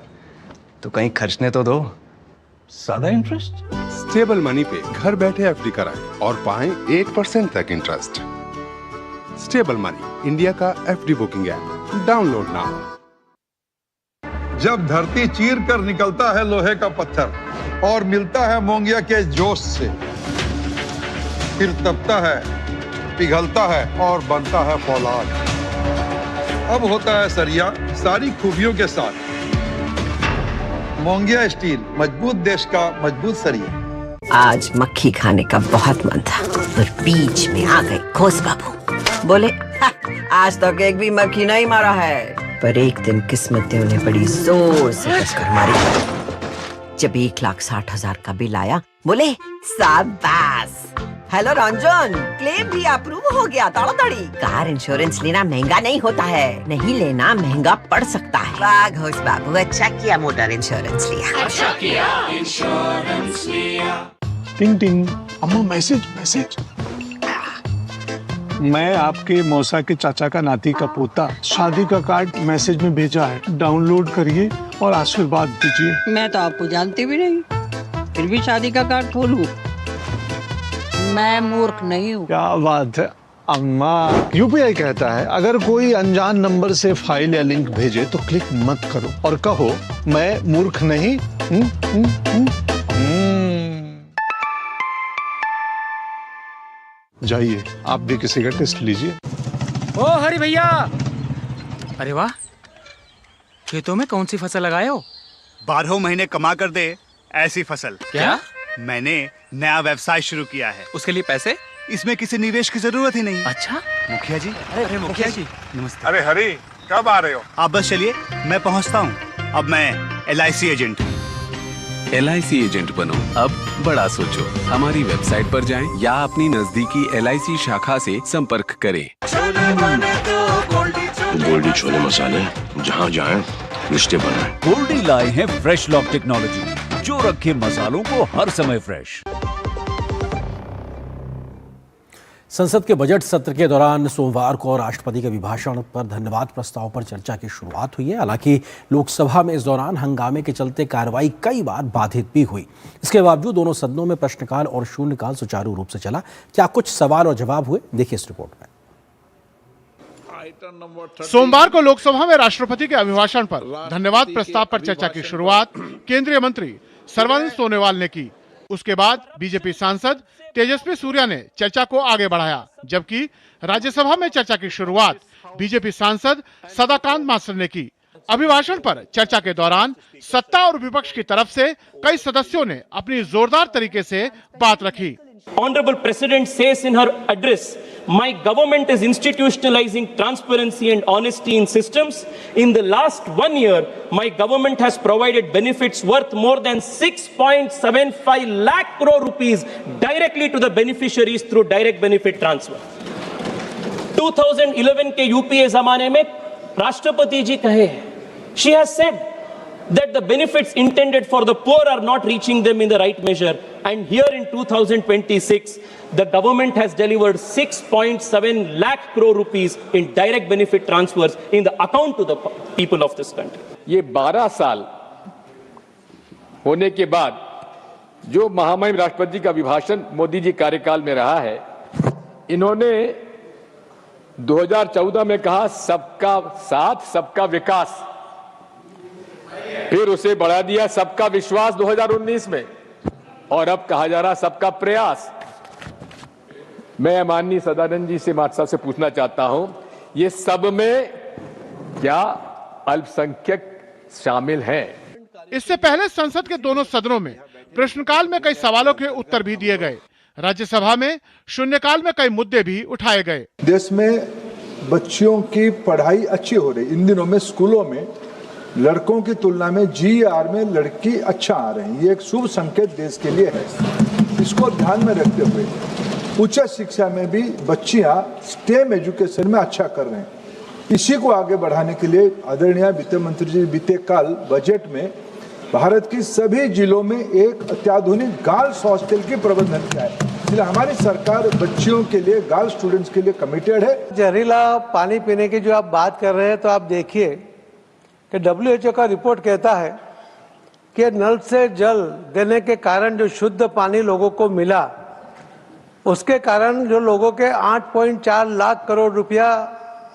तो कहीं खर्चने तो दो। ज्यादा इंटरेस्ट? स्टेबल मनी पे घर बैठे एफडी कराएं और पाएं 1% तक इंटरेस्ट। स्टेबल मनी, इंडिया का FD booking app, download now. जब धरती चीर कर निकलता है लोहे का पत्थर और मिलता है मोंगिया के जोश से, फिर तपता है, पिघलता है और बनता है फौलाद। अब होता है सरिया सारी खूबियों के साथ। मोंगिया स्टील, मजबूत देश का मजबूत सरिया। आज मक्खी खाने का बहुत मन था पर बीच में आ गए घोष बाबू। बोले आज तक एक भी मक्खी नहीं मारा है, पर एक दिन किस्मत ने उन्हें बड़ी जोर से कसकर मारी। जब 1,60,000 का बिल आया, बोले शाबाश। हेलो रंजन, क्लेम भी अप्रूव हो गया ताड़ाताड़ी। कार इंश्योरेंस लेना महंगा नहीं होता है, नहीं लेना महंगा पड़ सकता है। वाह घोष बाबू, अच्छा किया मोटर इंश्योरेंस लिया। अच्छा किया इंश्योरेंस लिया। टिंग टिंग, अम्मा मैसेज। मैं आपके मौसा के चाचा का नाती का पोता, शादी का कार्ड मैसेज में भेजा है, डाउनलोड करिए और आशीर्वाद दीजिए। मैं तो आपको जानती भी नहीं, फिर भी शादी का कार्ड खोलूं? मैं मूर्ख नहीं हूँ। क्या बात है अम्मा। यूपीआई कहता है अगर कोई अनजान नंबर से फाइल या लिंक भेजे तो क्लिक मत करो और कहो मैं मूर्ख नहीं। जाइए आप भी किसी का टेस्ट लीजिए। ओ हरी भैया, अरे वाह, खेतों में कौन सी फसल लगाए हो? 12 महीने कमा कर दे ऐसी फसल। क्या? मैंने नया व्यवसाय शुरू किया है। उसके लिए पैसे? इसमें किसी निवेश की जरूरत ही नहीं। अच्छा मुखिया जी। अरे मुखिया जी नमस्ते। अरे हरी, कब आ रहे हो? आप बस चलिए, मैं पहुंचता हूं। अब मैं LIC एजेंट हूं। LIC एजेंट बनो, अब बड़ा सोचो। हमारी वेबसाइट पर जाएं या अपनी नजदीकी LIC शाखा से संपर्क करें। गोल्डी छोले मसाले, जहाँ जाएं रिश्ते बनाएं। गोल्डी लाए हैं फ्रेश लॉक टेक्नोलॉजी, जो रखे मसालों को हर समय फ्रेश। संसद के बजट सत्र के दौरान सोमवार को राष्ट्रपति के अभिभाषण पर धन्यवाद प्रस्ताव पर चर्चा की शुरुआत हुई है। हालांकि लोकसभा में इस दौरान हंगामे के चलते कार्रवाई कई बार बाधित भी हुई। इसके बावजूद दोनों सदनों में प्रश्नकाल और शून्यकाल सुचारू रूप से चला। क्या कुछ सवाल और जवाब हुए, देखिए इस रिपोर्ट में। सोमवार को लोकसभा में राष्ट्रपति के अभिभाषण पर धन्यवाद प्रस्ताव पर चर्चा की शुरुआत केंद्रीय मंत्री सर्बानंद सोनोवाल ने की। उसके बाद बीजेपी सांसद तेजस्वी सूर्या ने चर्चा को आगे बढ़ाया, जबकि राज्यसभा में चर्चा की शुरुआत बीजेपी सांसद सदाकांत मास्टर ने की। अभिभाषण पर चर्चा के दौरान सत्ता और विपक्ष की तरफ से कई सदस्यों ने अपनी जोरदार तरीके से बात रखी। Honorable President says in her address, my government is institutionalizing transparency and honesty in systems. In the last 1 year, my government has provided benefits worth more than 6.75 lakh crore rupees directly to the beneficiaries through direct benefit transfer. 2011 के UPA जमाने में राष्ट्रपति जी कहे, she has said that the benefits intended for the poor are not reaching them in the right measure. And here in 2026, the government has delivered 6.7 lakh crore rupees in direct benefit transfers in the account to the people of this country. ये 12 साल होने के बाद जो महामहिम राष्ट्रपति का अभिभाषण मोदी जी कार्यकाल में रहा है, इन्होंने 2014 में कहा सबका साथ सबका विकास, फिर उसे बढ़ा दिया सबका विश्वास 2019 में, और अब कहा जा रहा सबका प्रयास। मैं माननीय सदानंद जी से माता साहब से पूछना चाहता हूं, ये सब में क्या अल्पसंख्यक शामिल हैं? इससे पहले संसद के दोनों सदनों में प्रश्नकाल में कई सवालों के उत्तर भी दिए गए। राज्यसभा में शून्यकाल में कई मुद्दे भी उठाए गए। देश में बच्चियों की पढ़ाई अच्छी हो रही, इन दिनों में स्कूलों में लड़कों की तुलना में जीआर में लड़की अच्छा आ रही है, ये एक शुभ संकेत देश के लिए है। इसको ध्यान में रखते हुए उच्च शिक्षा में भी बच्चियां स्टेम एजुकेशन में अच्छा कर रहे हैं। इसी को आगे बढ़ाने के लिए आदरणीय वित्त मंत्री जी बीते कल बजट में भारत की सभी जिलों में एक अत्याधुनिक गर्ल्स हॉस्टल की प्रबंधन किया है। इसलिए हमारी सरकार बच्चियों के लिए, गर्ल्स स्टूडेंट्स के लिए कमिटेड है। जहरीला पानी पीने की जो आप बात कर रहे हैं, तो आप देखिए कि WHO का रिपोर्ट कहता है कि नल से जल देने के कारण जो शुद्ध पानी लोगों को मिला, उसके कारण जो लोगों के 8.4 लाख करोड़ रुपया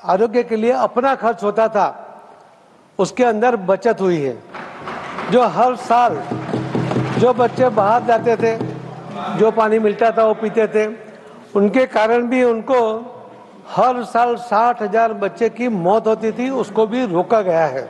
आरोग्य के लिए अपना खर्च होता था, उसके अंदर बचत हुई है। जो हर साल जो बच्चे बाहर जाते थे, जो पानी मिलता था वो पीते थे, उनके कारण भी उनको हर साल 60,000 बच्चे की मौत होती थी, उसको भी रोका गया है।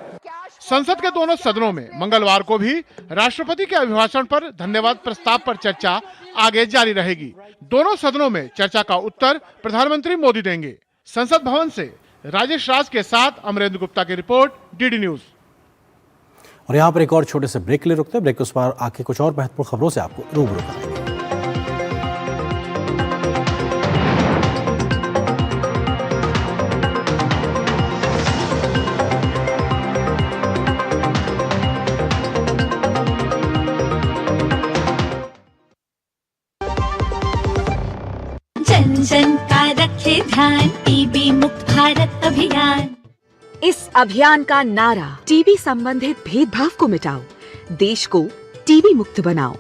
संसद के दोनों सदनों में मंगलवार को भी राष्ट्रपति के अभिभाषण पर धन्यवाद प्रस्ताव पर चर्चा आगे जारी रहेगी। दोनों सदनों में चर्चा का उत्तर प्रधानमंत्री मोदी देंगे। संसद भवन से राजेश राज के साथ अमरेंद्र गुप्ता की रिपोर्ट, डीडी न्यूज। और यहाँ पर एक और छोटे से ब्रेक के लिए रुकते हैं। ब्रेक के उस पार आके कुछ और महत्वपूर्ण खबरों से आपको रूबरू कराएंगे। जन जन का रखे ध्यान, टीबी मुक्त भारत अभियान। इस अभियान का नारा टीबी संबंधित भेदभाव को मिटाओ, देश को टीबी मुक्त बनाओ।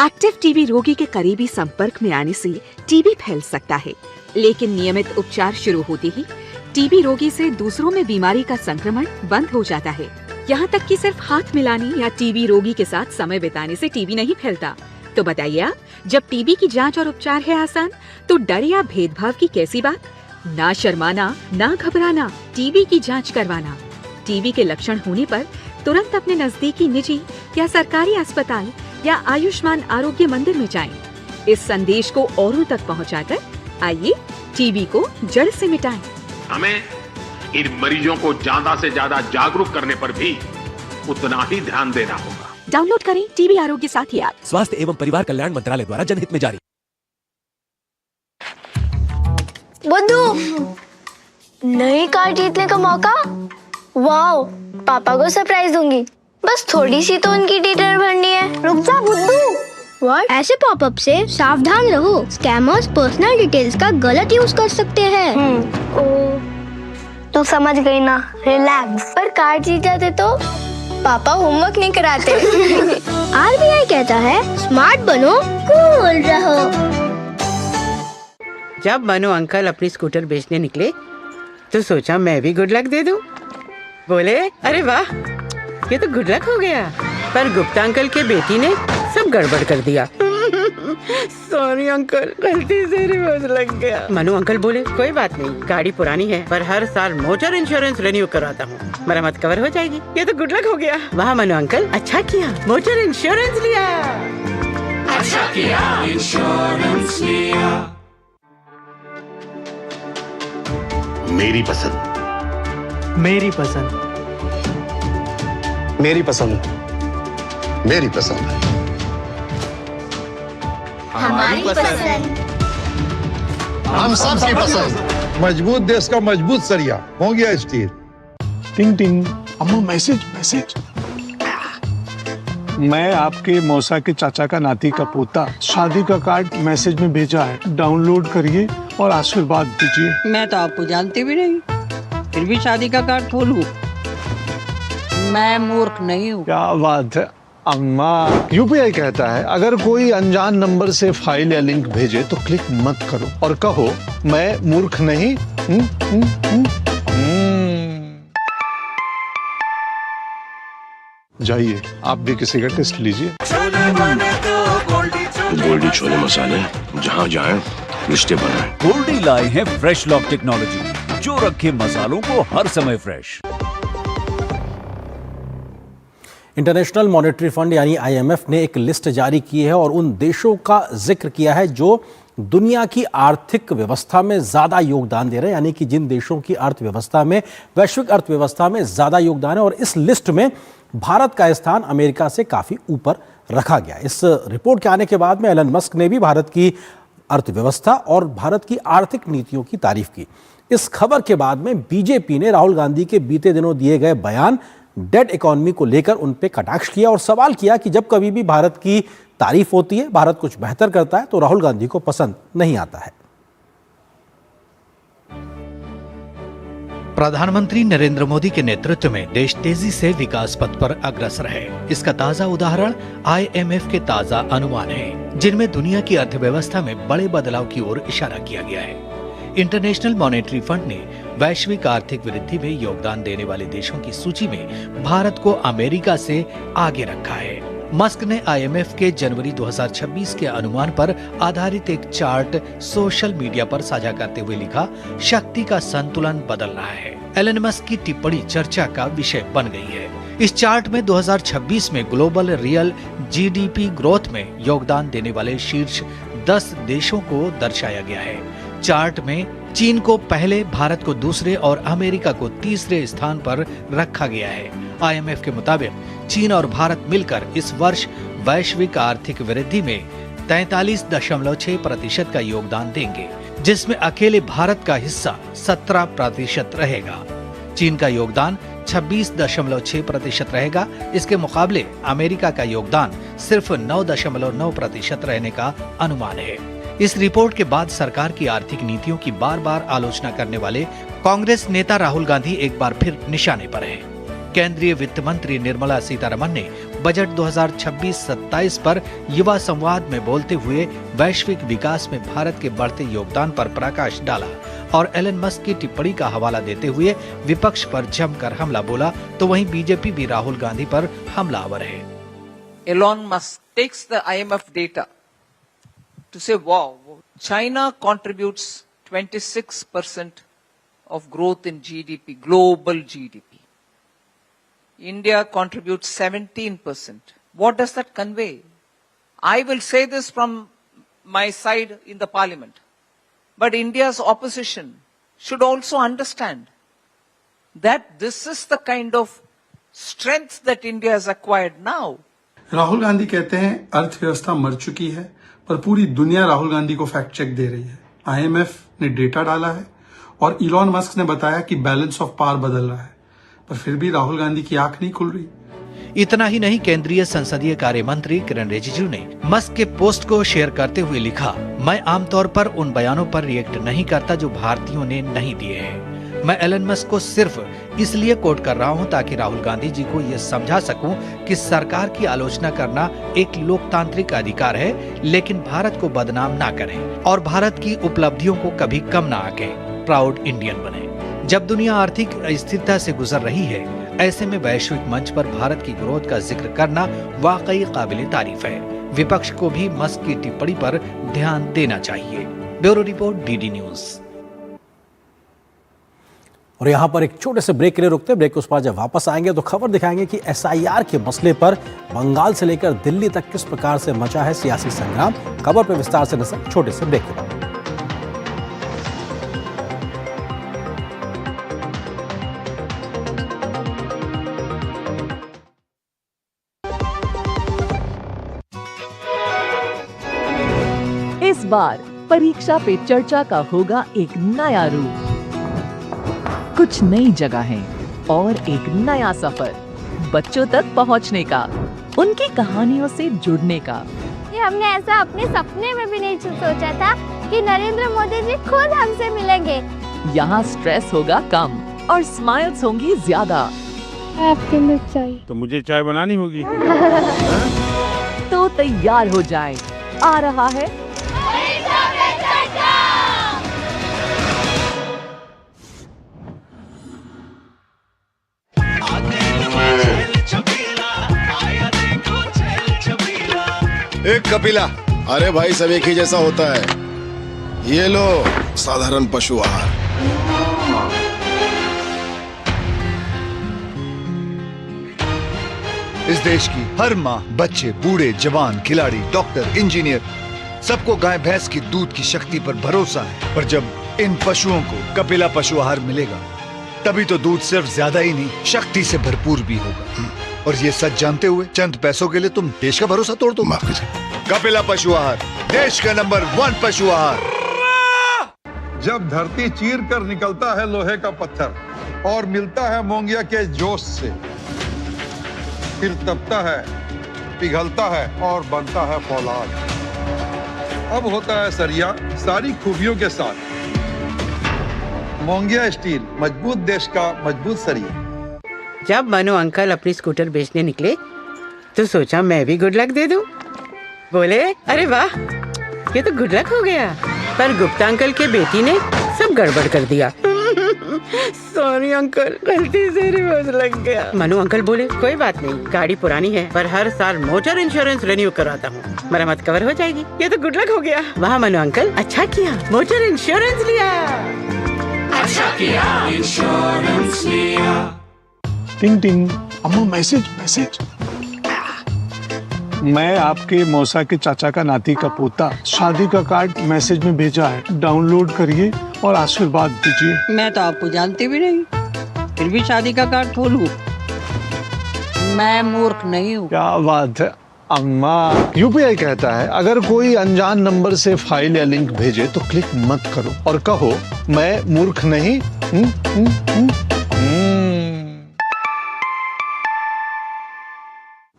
एक्टिव टीबी रोगी के करीबी संपर्क में आने से टीबी फैल सकता है, लेकिन नियमित उपचार शुरू होते ही टीबी रोगी से दूसरों में बीमारी का संक्रमण बंद हो जाता है। यहाँ तक कि सिर्फ हाथ मिलाने या टीबी रोगी के साथ समय बिताने से टीबी नहीं फैलता। तो बताइए आप, जब टीबी की जांच और उपचार है आसान, तो डर या भेदभाव की कैसी बात? ना शर्माना, ना घबराना, टीबी की जांच करवाना। टीबी के लक्षण होने पर तुरंत अपने नजदीकी निजी या सरकारी अस्पताल या आयुष्मान आरोग्य मंदिर में जाएं। इस संदेश को औरों तक पहुंचाकर आइए टीबी को जड़ से मिटाएं। हमें इन मरीजों को ज्यादा से ज्यादा जागरूक करने पर भी उतना ही ध्यान देना होगा। डाउनलोड करें टीबी आरोग्य साथी ऐप। स्वास्थ्य एवं परिवार कल्याण मंत्रालय द्वारा जनहित में जारी। बुद्धू, नई कार जीतने का मौका। वाओ, पापा को सरप्राइज दूंगी। बस थोड़ी सी तो उनकी डिटेल भरनी है। रुक जा बुद्धू। व्हाट? ऐसे पॉपअप से सावधान रहो, स्कैमर्स पर्सनल डिटेल्स का गलत यूज कर सकते हैं। तू समझ गई ना, रिलैक्स। पर कार जीत जाते तो पापा होमवर्क नहीं कराते। आरबीआई कहता है स्मार्ट बनो, कूल रहो। जब मनु अंकल अपनी स्कूटर बेचने निकले तो सोचा मैं भी गुड लक दे दूं। बोले अरे वाह, ये तो गुड लक हो गया। पर गुप्ता अंकल के बेटी ने सब गड़बड़ कर दिया। सॉरी अंकल, गलती से रिवर्स लग गया। मनु अंकल बोले कोई बात नहीं, गाड़ी पुरानी है पर हर साल मोटर इंश्योरेंस रिन्यू करवाता हूँ, मरम्मत कवर हो जाएगी। ये तो गुड लक हो गया। वाह मनु अंकल, अच्छा किया मोटर इंश्योरेंस लिया। अच्छा किया इंश्योरेंस लिया। मेरी पसंद, मेरी पसंद, मेरी पसंद, मेरी पसंद, हमारी पसंद, हम सबकी पसंद। मजबूत देश का मजबूत सरिया हो गया स्टील। टिंग टिंग, अम्मा मैसेज मैसेज। मैं आपके मौसा के चाचा का नाती का पोता, शादी का कार्ड मैसेज में भेजा है, डाउनलोड करिए और आशीर्वाद दीजिए। मैं तो आपको जानती भी नहीं, फिर भी शादी का कार्ड खोलूं? मैं मूर्ख नहीं हूँ। क्या बात है अम्मा। यूपीआई कहता है अगर कोई अनजान नंबर से फाइल या लिंक भेजे तो क्लिक मत करो और कहो मैं मूर्ख नहीं। जाइए आप भी किसी का टेस्ट लीजिए। गोल्डी छोले मसाले, जहाँ जाए रिश्ते बनाए। गोल्डी लाए हैं फ्रेश लॉक टेक्नोलॉजी, जो रखे मसालों को हर समय फ्रेश। इंटरनेशनल मॉनेटरी फंड यानी आईएमएफ ने एक लिस्ट जारी की है और उन देशों का जिक्र किया है जो दुनिया की आर्थिक व्यवस्था में ज़्यादा योगदान दे रहे हैं, यानी कि जिन देशों की अर्थव्यवस्था में, वैश्विक अर्थव्यवस्था में ज़्यादा योगदान है। और इस लिस्ट में भारत का स्थान अमेरिका से काफ़ी ऊपर रखा गया। इस रिपोर्ट के आने के बाद में एलन मस्क ने भी भारत की अर्थव्यवस्था और भारत की आर्थिक नीतियों की तारीफ की। इस खबर के बाद में बीजेपी ने राहुल गांधी के बीते दिनों दिए गए बयान डेड इकोनॉमी को लेकर उन पे कटाक्ष किया और सवाल किया कि जब कभी भी भारत की तारीफ होती है, भारत कुछ बेहतर करता है, तो राहुल गांधी को पसंद नहीं आता है। प्रधानमंत्री नरेंद्र मोदी के नेतृत्व में देश तेजी से विकास पथ पर अग्रसर है। इसका ताजा उदाहरण आईएमएफ के ताजा अनुमान है, जिनमें दुनिया की अर्थव्यवस्था में बड़े बदलाव की ओर इशारा किया गया है। इंटरनेशनल मॉनेटरी फंड ने वैश्विक आर्थिक वृद्धि में योगदान देने वाले देशों की सूची में भारत को अमेरिका से आगे रखा है। मस्क ने आईएमएफ के जनवरी 2026 के अनुमान पर आधारित एक चार्ट सोशल मीडिया पर साझा करते हुए लिखा, शक्ति का संतुलन बदल रहा है। एलन मस्क की टिप्पणी चर्चा का विषय बन गई है। इस चार्ट में 2026 में ग्लोबल रियल जीडीपी ग्रोथ में योगदान देने वाले शीर्ष 10 देशों को दर्शाया गया है। चार्ट में चीन को पहले, भारत को दूसरे और अमेरिका को तीसरे स्थान पर रखा गया है। आईएमएफ के मुताबिक चीन और भारत मिलकर इस वर्ष वैश्विक आर्थिक वृद्धि में 43.6% का योगदान देंगे, जिसमें अकेले भारत का हिस्सा 17% रहेगा। चीन का योगदान 26.6% रहेगा। इसके मुकाबले अमेरिका का योगदान सिर्फ 9.9% रहने का अनुमान है। इस रिपोर्ट के बाद सरकार की आर्थिक नीतियों की बार बार आलोचना करने वाले कांग्रेस नेता राहुल गांधी एक बार फिर निशाने पर हैं। केंद्रीय वित्त मंत्री निर्मला सीतारमण ने बजट 2026-27 पर युवा संवाद में बोलते हुए वैश्विक विकास में भारत के बढ़ते योगदान पर प्रकाश डाला और एलन मस्क की टिप्पणी का हवाला देते हुए विपक्ष पर जमकर हमला बोला, तो वहीं बीजेपी भी राहुल गांधी पर हमलावर है। Elon Musk takes the IMF data to say, wow, China contributes 26% of growth in GDP, global GDP. India contributes 17%. What does that convey? I will say this from my side in the parliament, but India's opposition should also understand that this is the kind of strength that India has acquired now. Rahul Gandhi कहते हैं अर्थव्यवस्था मर चुकी है, पर पूरी दुनिया राहुल गांधी को फैक्ट चेक दे रही है। आईएमएफ ने डेटा डाला है और इलॉन मस्क ने बताया कि बैलेंस ऑफ पावर बदल रहा है, पर फिर भी राहुल गांधी की आंख नहीं खुल रही। इतना ही नहीं, केंद्रीय संसदीय कार्य मंत्री किरण रिजिजू ने मस्क के पोस्ट को शेयर करते हुए लिखा, मैं आमतौर पर उन बयानों पर रिएक्ट नहीं करता जो भारतीयों ने नहीं दिए हैं। मैं एलन मस्क को सिर्फ इसलिए कोट कर रहा हूं ताकि राहुल गांधी जी को यह समझा सकूं कि सरकार की आलोचना करना एक लोकतांत्रिक अधिकार है, लेकिन भारत को बदनाम ना करें और भारत की उपलब्धियों को कभी कम ना आंकें। प्राउड इंडियन बने। जब दुनिया आर्थिक अस्थिरता से गुजर रही है, ऐसे में वैश्विक मंच पर भारत की ग्रोथ का जिक्र करना वाकई काबिले तारीफ है। विपक्ष को भी मस्क की टिप्पणी पर ध्यान देना चाहिए। Bureau report, DD news. और यहाँ पर एक छोटे से ब्रेक के लिए रुकते हैं। ब्रेक के उस पार जब वापस आएंगे तो खबर दिखाएंगे कि SIR के मसले पर बंगाल से लेकर दिल्ली तक किस प्रकार से मचा है सियासी संग्राम। खबर पर विस्तार से नजर छोटे से ब्रेक के बाद। इस बार परीक्षा पे चर्चा का होगा एक नया रूप, कुछ नई जगहें और एक नया सफर बच्चों तक पहुंचने का, उनकी कहानियों से जुड़ने का। ये हमने ऐसा अपने सपने में भी नहीं सोचा था कि नरेंद्र मोदी जी खुद हमसे मिलेंगे। यहाँ स्ट्रेस होगा कम और स्माइल्स होंगी ज्यादा। आपके लिए चाय तो मुझे चाय बनानी होगी। तो तैयार हो जाएं, आ रहा है एक कपिला। अरे भाई सब एक ही जैसा होता है। ये लो साधारण पशु आहार। इस देश की हर माँ, बच्चे, बूढ़े, जवान, खिलाड़ी, डॉक्टर, इंजीनियर, सबको गाय भैंस की दूध की शक्ति पर भरोसा है। पर जब इन पशुओं को कपिला पशु आहार मिलेगा तभी तो दूध सिर्फ ज्यादा ही नहीं, शक्ति से भरपूर भी होगा। और ये सच जानते हुए चंद पैसों के लिए तुम देश का भरोसा तोड़ दो। कपिला पशु आहार, देश का नंबर 1 पशु आहार। जब धरती चीर कर निकलता है लोहे का पत्थर और मिलता है मोंगिया के जोश से, फिर तपता है, पिघलता है और बनता है फौलाद। अब होता है सरिया सारी खूबियों के साथ। मोंगिया स्टील, मजबूत देश का मजबूत सरिया। जब मनु अंकल अपनी स्कूटर बेचने निकले तो सोचा मैं भी गुड लक दे दूं। बोले अरे वाह ये तो गुड लक हो गया, पर गुप्ता अंकल के बेटी ने सब गड़बड़ कर दिया। सॉरी अंकल, गलती से रिवर्स लग गया। मनु अंकल बोले कोई बात नहीं, गाड़ी पुरानी है पर हर साल मोटर इंश्योरेंस रिन्यू करवाता हूँ, मरम्मत कवर हो जाएगी। ये तो गुड लक हो गया। वाह मनु अंकल, अच्छा किया मोटर इंश्योरेंस लिया। अच्छा किया इंश्योरेंस लिया। टिंग टिंग, अम्मा मैसेज। मैं आपके मौसा के चाचा का नाती का पोता, शादी का कार्ड मैसेज में भेजा है, डाउनलोड करिए और आशीर्वाद दीजिए। मैं तो आपको जानती भी नहीं, फिर भी शादी का कार्ड खोलूं? मैं मूर्ख नहीं हूँ। क्या बात है अम्मा। UPI कहता है अगर कोई अनजान नंबर से फाइल या लिंक भेजे तो क्लिक मत करो और कहो मैं मूर्ख नहीं।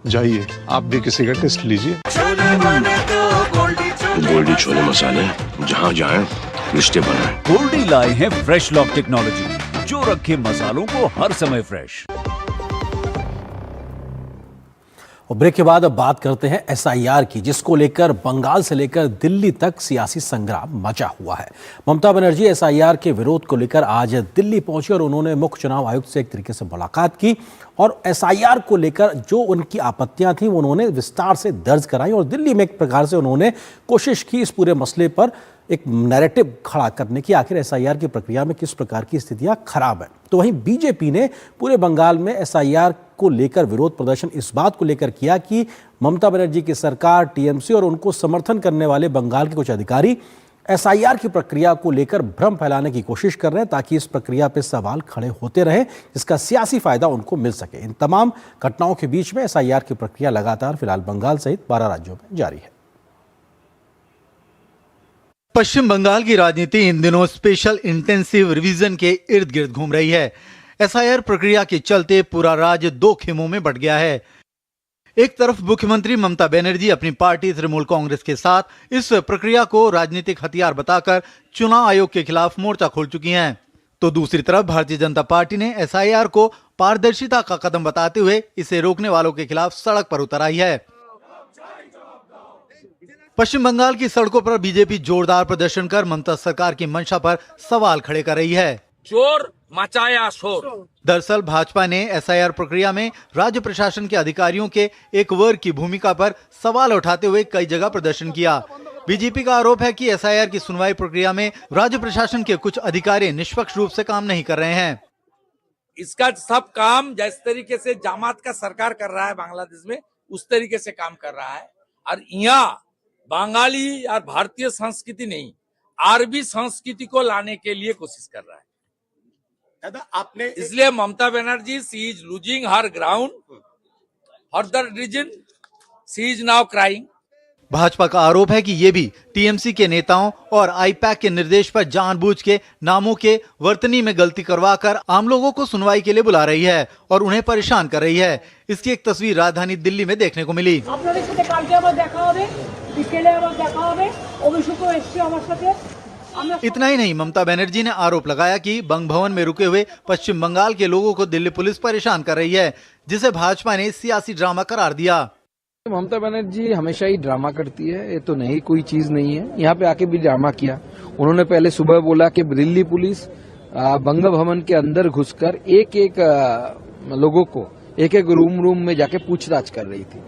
जाइए आप भी किसी का टेस्ट लीजिए। गोल्डी छोले मसाले, जहाँ जाए रिश्ते बनाए। गोल्डी लाए हैं फ्रेश लॉक टेक्नोलॉजी, जो रखे मसालों को हर समय फ्रेश। और ब्रेक के बाद अब बात करते हैं SIR की, जिसको लेकर बंगाल से लेकर दिल्ली तक सियासी संग्राम मचा हुआ है। ममता बनर्जी SIR के विरोध को लेकर आज दिल्ली पहुंची और उन्होंने मुख्य चुनाव आयुक्त से एक तरीके से मुलाकात की और SIR को लेकर जो उनकी आपत्तियां थी उन्होंने विस्तार से दर्ज कराई और दिल्ली में एक प्रकार से उन्होंने कोशिश की इस पूरे मसले पर एक नैरेटिव खड़ा करने की, आखिर SIR की प्रक्रिया में किस प्रकार की स्थितियां खराब हैं। तो वहीं बीजेपी ने पूरे बंगाल में SIR को लेकर विरोध प्रदर्शन इस बात को लेकर किया कि ममता बनर्जी की सरकार, TMC और उनको समर्थन करने वाले बंगाल के कुछ अधिकारी SIR की प्रक्रिया को लेकर भ्रम फैलाने की कोशिश कर रहे हैं ताकि इस प्रक्रिया पर सवाल खड़े होते रहे, जिसका सियासी फायदा उनको मिल सके। इन तमाम घटनाओं के बीच में SIR की प्रक्रिया लगातार फिलहाल बंगाल सहित 12 राज्यों में जारी है। पश्चिम बंगाल की राजनीति इन दिनों स्पेशल इंटेंसिव रिवीजन के इर्द गिर्द घूम रही है। SIR प्रक्रिया के चलते पूरा राज्य दो खेमों में बंट गया है। एक तरफ मुख्यमंत्री ममता बनर्जी अपनी पार्टी तृणमूल कांग्रेस के साथ इस प्रक्रिया को राजनीतिक हथियार बताकर चुनाव आयोग के खिलाफ मोर्चा खोल चुकी हैं, तो दूसरी तरफ भारतीय जनता पार्टी ने SIR को पारदर्शिता का कदम बताते हुए इसे रोकने वालों के खिलाफ सड़क पर उतर आई है। पश्चिम बंगाल की सड़कों पर बीजेपी जोरदार प्रदर्शन कर ममता सरकार की मंशा पर सवाल खड़े कर रही है। चोर मचाया शोर। दरअसल भाजपा ने एसआईआर प्रक्रिया में राज्य प्रशासन के अधिकारियों के एक वर्ग की भूमिका पर सवाल उठाते हुए कई जगह प्रदर्शन किया। बीजेपी का आरोप है कि एसआईआर की सुनवाई प्रक्रिया में राज्य प्रशासन के कुछ अधिकारी निष्पक्ष रूप से काम नहीं कर रहे हैं। इसका सब काम जिस तरीके से जमात का सरकार कर रहा है बांग्लादेश में, उस तरीके से काम कर रहा है। और यहाँ बंगाली और भारतीय संस्कृति नहीं, अरबी संस्कृति को लाने के लिए कोशिश कर रहा है। आपने इसलिए Mamata Banerjee she is losing her ground, her the region she is now crying. Bhajpa का आरोप है कि ये भी टीएमसी के नेताओं और आईपैक के निर्देश पर जानबूझ के नामों के वर्तनी में गलती करवाकर आम लोगों को सुनवाई के लिए बुला रही है और उन्हें परेशान कर रही है। इसकी एक तस्वीर राजधानी दिल्ली में देखने को मिली। इतना ही नहीं, ममता बनर्जी ने आरोप लगाया कि बंग भवन में रुके हुए पश्चिम बंगाल के लोगों को दिल्ली पुलिस परेशान कर रही है, जिसे भाजपा ने सियासी ड्रामा करार दिया। ममता बनर्जी हमेशा ही ड्रामा करती है, ये तो नई कोई चीज नहीं है। यहाँ पे आके भी ड्रामा किया। उन्होंने पहले सुबह बोला कि दिल्ली पुलिस बंग भवन के अंदर घुसकर एक एक लोगों को एक एक रूम में जाके पूछताछ कर रही थी।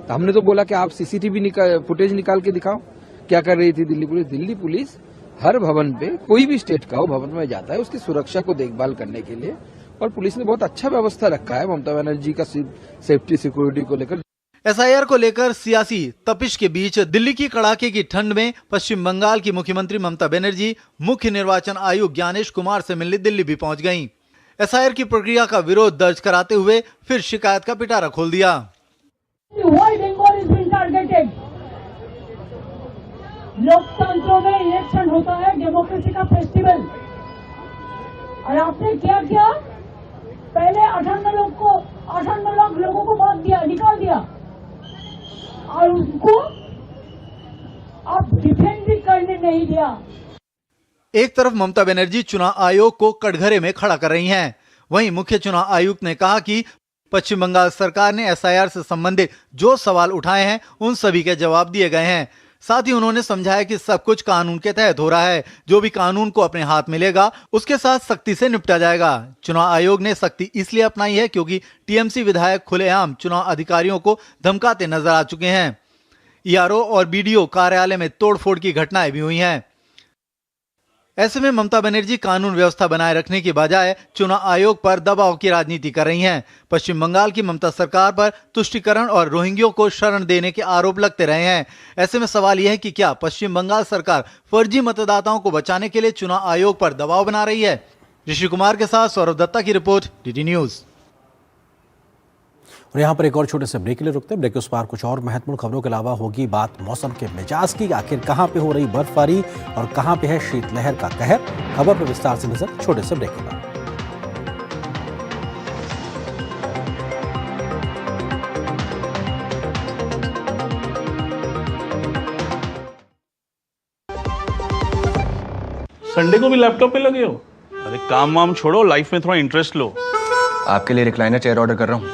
तो हमने तो बोला कि आप सीसीटीवी फुटेज निकाल के दिखाओ क्या कर रही थी दिल्ली पुलिस। दिल्ली पुलिस हर भवन पे, कोई भी स्टेट का हो, भवन में जाता है उसकी सुरक्षा को देखभाल करने के लिए, और पुलिस ने बहुत अच्छा व्यवस्था रखा है ममता बनर्जी का सेफ्टी सिक्योरिटी को लेकर। एसआईआर को लेकर सियासी तपिश के बीच दिल्ली की कड़ाके की ठंड में पश्चिम बंगाल की मुख्यमंत्री ममता बनर्जी मुख्य निर्वाचन आयुक्त ज्ञानेश कुमार से मिलने दिल्ली भी पहुंच गईं। एसआईआर की प्रक्रिया का विरोध दर्ज कराते हुए फिर शिकायत का पिटारा खोल दिया। लोकतंत्र में इलेक्शन होता है, डेमोक्रेसी का फेस्टिवल, और आपने क्या किया? पहले 58 लाख लोगों को वोट दिया, निकाल दिया, और उनको आप डिफेंड भी करने नहीं दिया। एक तरफ ममता बनर्जी चुनाव आयोग को कटघरे में खड़ा कर रही हैं, वहीं मुख्य चुनाव आयुक्त ने कहा कि पश्चिम बंगाल सरकार ने एसआईआर से संबंधित जो सवाल उठाए हैं उन सभी के जवाब दिए गए हैं। साथ ही उन्होंने समझाया कि सब कुछ कानून के तहत हो रहा है, जो भी कानून को अपने हाथ मिलेगा उसके साथ सख्ती से निपटा जाएगा। चुनाव आयोग ने सख्ती इसलिए अपनाई है क्योंकि टीएमसी विधायक खुलेआम चुनाव अधिकारियों को धमकाते नजर आ चुके हैं। ईआरओ और बीडीओ कार्यालय में तोड़फोड़ की घटनाएं भी हुई हैं। ऐसे में ममता बनर्जी कानून व्यवस्था बनाए रखने की बजाय चुनाव आयोग पर दबाव की राजनीति कर रही हैं। पश्चिम बंगाल की ममता सरकार पर तुष्टीकरण और रोहिंग्यों को शरण देने के आरोप लगते रहे हैं। ऐसे में सवाल यह है कि क्या पश्चिम बंगाल सरकार फर्जी मतदाताओं को बचाने के लिए चुनाव आयोग पर दबाव बना रही है? ऋषि कुमार के साथ सौरभ दत्ता की रिपोर्ट, डीडी न्यूज। और यहाँ पर एक और छोटे से ब्रेक के लिए रुकते हैं। ब्रेक के उस पार कुछ और महत्वपूर्ण खबरों के अलावा होगी बात मौसम के मिजाज की। आखिर कहाँ पे हो रही बर्फबारी और कहाँ पे है शीतलहर का कहर, खबर पर विस्तार से नजर छोटे से ब्रेक के बाद। संडे को भी लैपटॉप पे लगे हो? अरे काम वाम छोड़ो, लाइफ में थोड़ा इंटरेस्ट लो। आपके लिए रिक्लाइनर चेयर ऑर्डर कर रहा हूँ,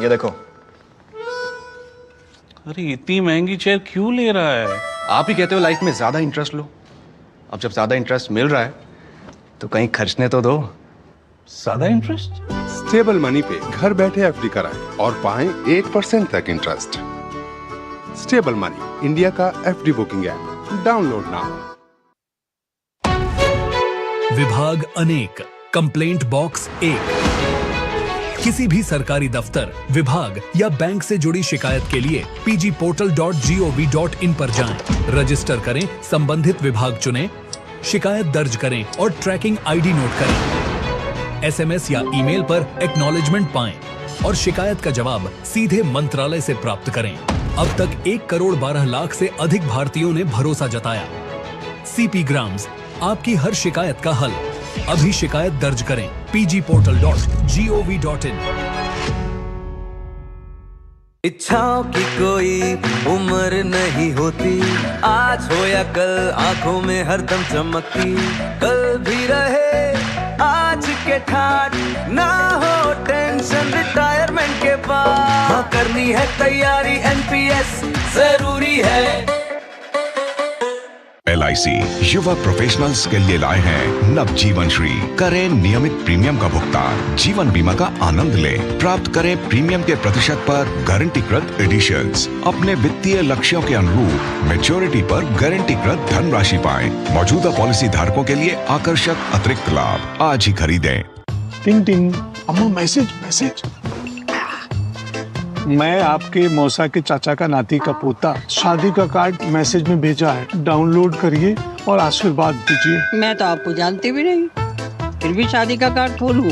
ये देखो। अरे इतनी महंगी चेयर क्यों ले रहा है? आप ही कहते हो लाइफ में ज्यादा इंटरेस्ट लो। अब जब ज्यादा इंटरेस्ट मिल रहा है तो कहीं खर्चने तो दो। ज्यादा इंटरेस्ट? स्टेबल मनी पे घर बैठे एफडी कराएं और पाएं 8% तक इंटरेस्ट। स्टेबल मनी, इंडिया का FD booking app, download now. विभाग अनेक, कंप्लेंट बॉक्स 1। किसी भी सरकारी दफ्तर, विभाग या बैंक से जुड़ी शिकायत के लिए pgportal.gov.in पर जाएं, रजिस्टर करें, संबंधित विभाग चुनें, शिकायत दर्ज करें और ट्रैकिंग आईडी नोट करें। एसएमएस या ईमेल पर एक्नॉलेजमेंट पाएं और शिकायत का जवाब सीधे मंत्रालय से प्राप्त करें। अब तक 1 करोड़ 12 लाख से अधिक भारतीयों ने भरोसा जताया। सीपी ग्राम्स, आपकी हर शिकायत का हल। अभी शिकायत दर्ज करें pgportal.gov.in। इच्छाओं की कोई उम्र नहीं होती, आज हो या कल आंखों में हरदम चमकती। कल भी रहे आज के ठाट, ना हो टेंशन रिटायरमेंट के बाद। हाँ करनी है तैयारी, एनपीएस जरूरी है। LIC युवा प्रोफेशनल्स के लिए लाए हैं नवजीवन श्री। करें नियमित प्रीमियम का भुगतान, जीवन बीमा का आनंद लें। प्राप्त करें प्रीमियम के प्रतिशत पर गारंटीकृत एडिशंस। अपने वित्तीय लक्ष्यों के अनुरूप मैच्योरिटी पर गारंटीकृत धनराशि पाएं। मौजूदा पॉलिसी धारकों के लिए आकर्षक अतिरिक्त लाभ। आज ही खरीदें। टिंग टिंग, अम्मा मैसेज। मैं आपके मौसा के चाचा का नाती का पोता, शादी का कार्ड मैसेज में भेजा है, डाउनलोड करिए और आशीर्वाद दीजिए। मैं तो आपको जानती भी नहीं, फिर भी शादी का कार्ड खोलूं?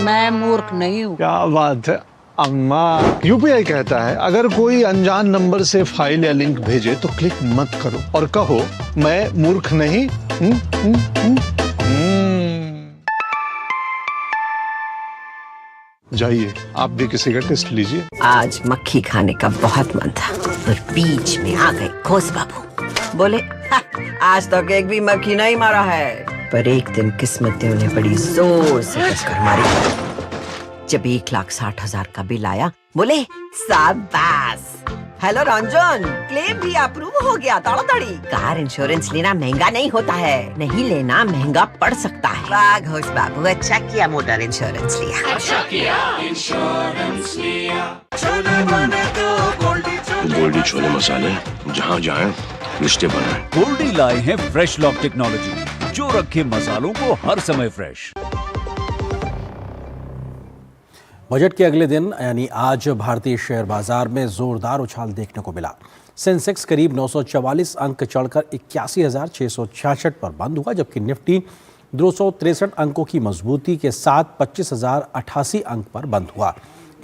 मैं मूर्ख नहीं हूँ। क्या बात है अम्मा। UPI कहता है अगर कोई अनजान नंबर से फाइल या लिंक भेजे तो क्लिक मत करो और कहो मैं मूर्ख नहीं। जाइए आप भी किसी का टेस्ट लीजिए। आज मक्खी खाने का बहुत मन था और बीच में आ गए घोष बाबू। बोले आज तक एक भी मक्खी नहीं मारा है, पर एक दिन किस्मत ने उन्हें बड़ी जोर से टक्कर मारी। जब 1,60,000 का बिल आया, बोले शाबाश। हेलो रंजन, क्लेम भी अप्रूव हो गया ताड़ाताड़ी। कार इंश्योरेंस लेना महंगा नहीं होता है, नहीं लेना महंगा पड़ सकता है। वाह घोष बाबू, अच्छा किया मोटर इंश्योरेंस लिया। अच्छा किया इंश्योरेंस लिया। गोल्डी छोले मसाले, जहाँ जाए रिश्ते बनाए। गोल्डी लाए हैं फ्रेश लॉक टेक्नोलॉजी, जो रखे मसालों को हर समय फ्रेश। बजट के अगले दिन यानी आज भारतीय शेयर बाजार में जोरदार उछाल देखने को मिला। सेंसेक्स करीब 944 अंक चढ़कर 81,666 पर बंद हुआ, जबकि निफ्टी 263 अंकों की मजबूती के साथ 25,088 अंक पर बंद हुआ।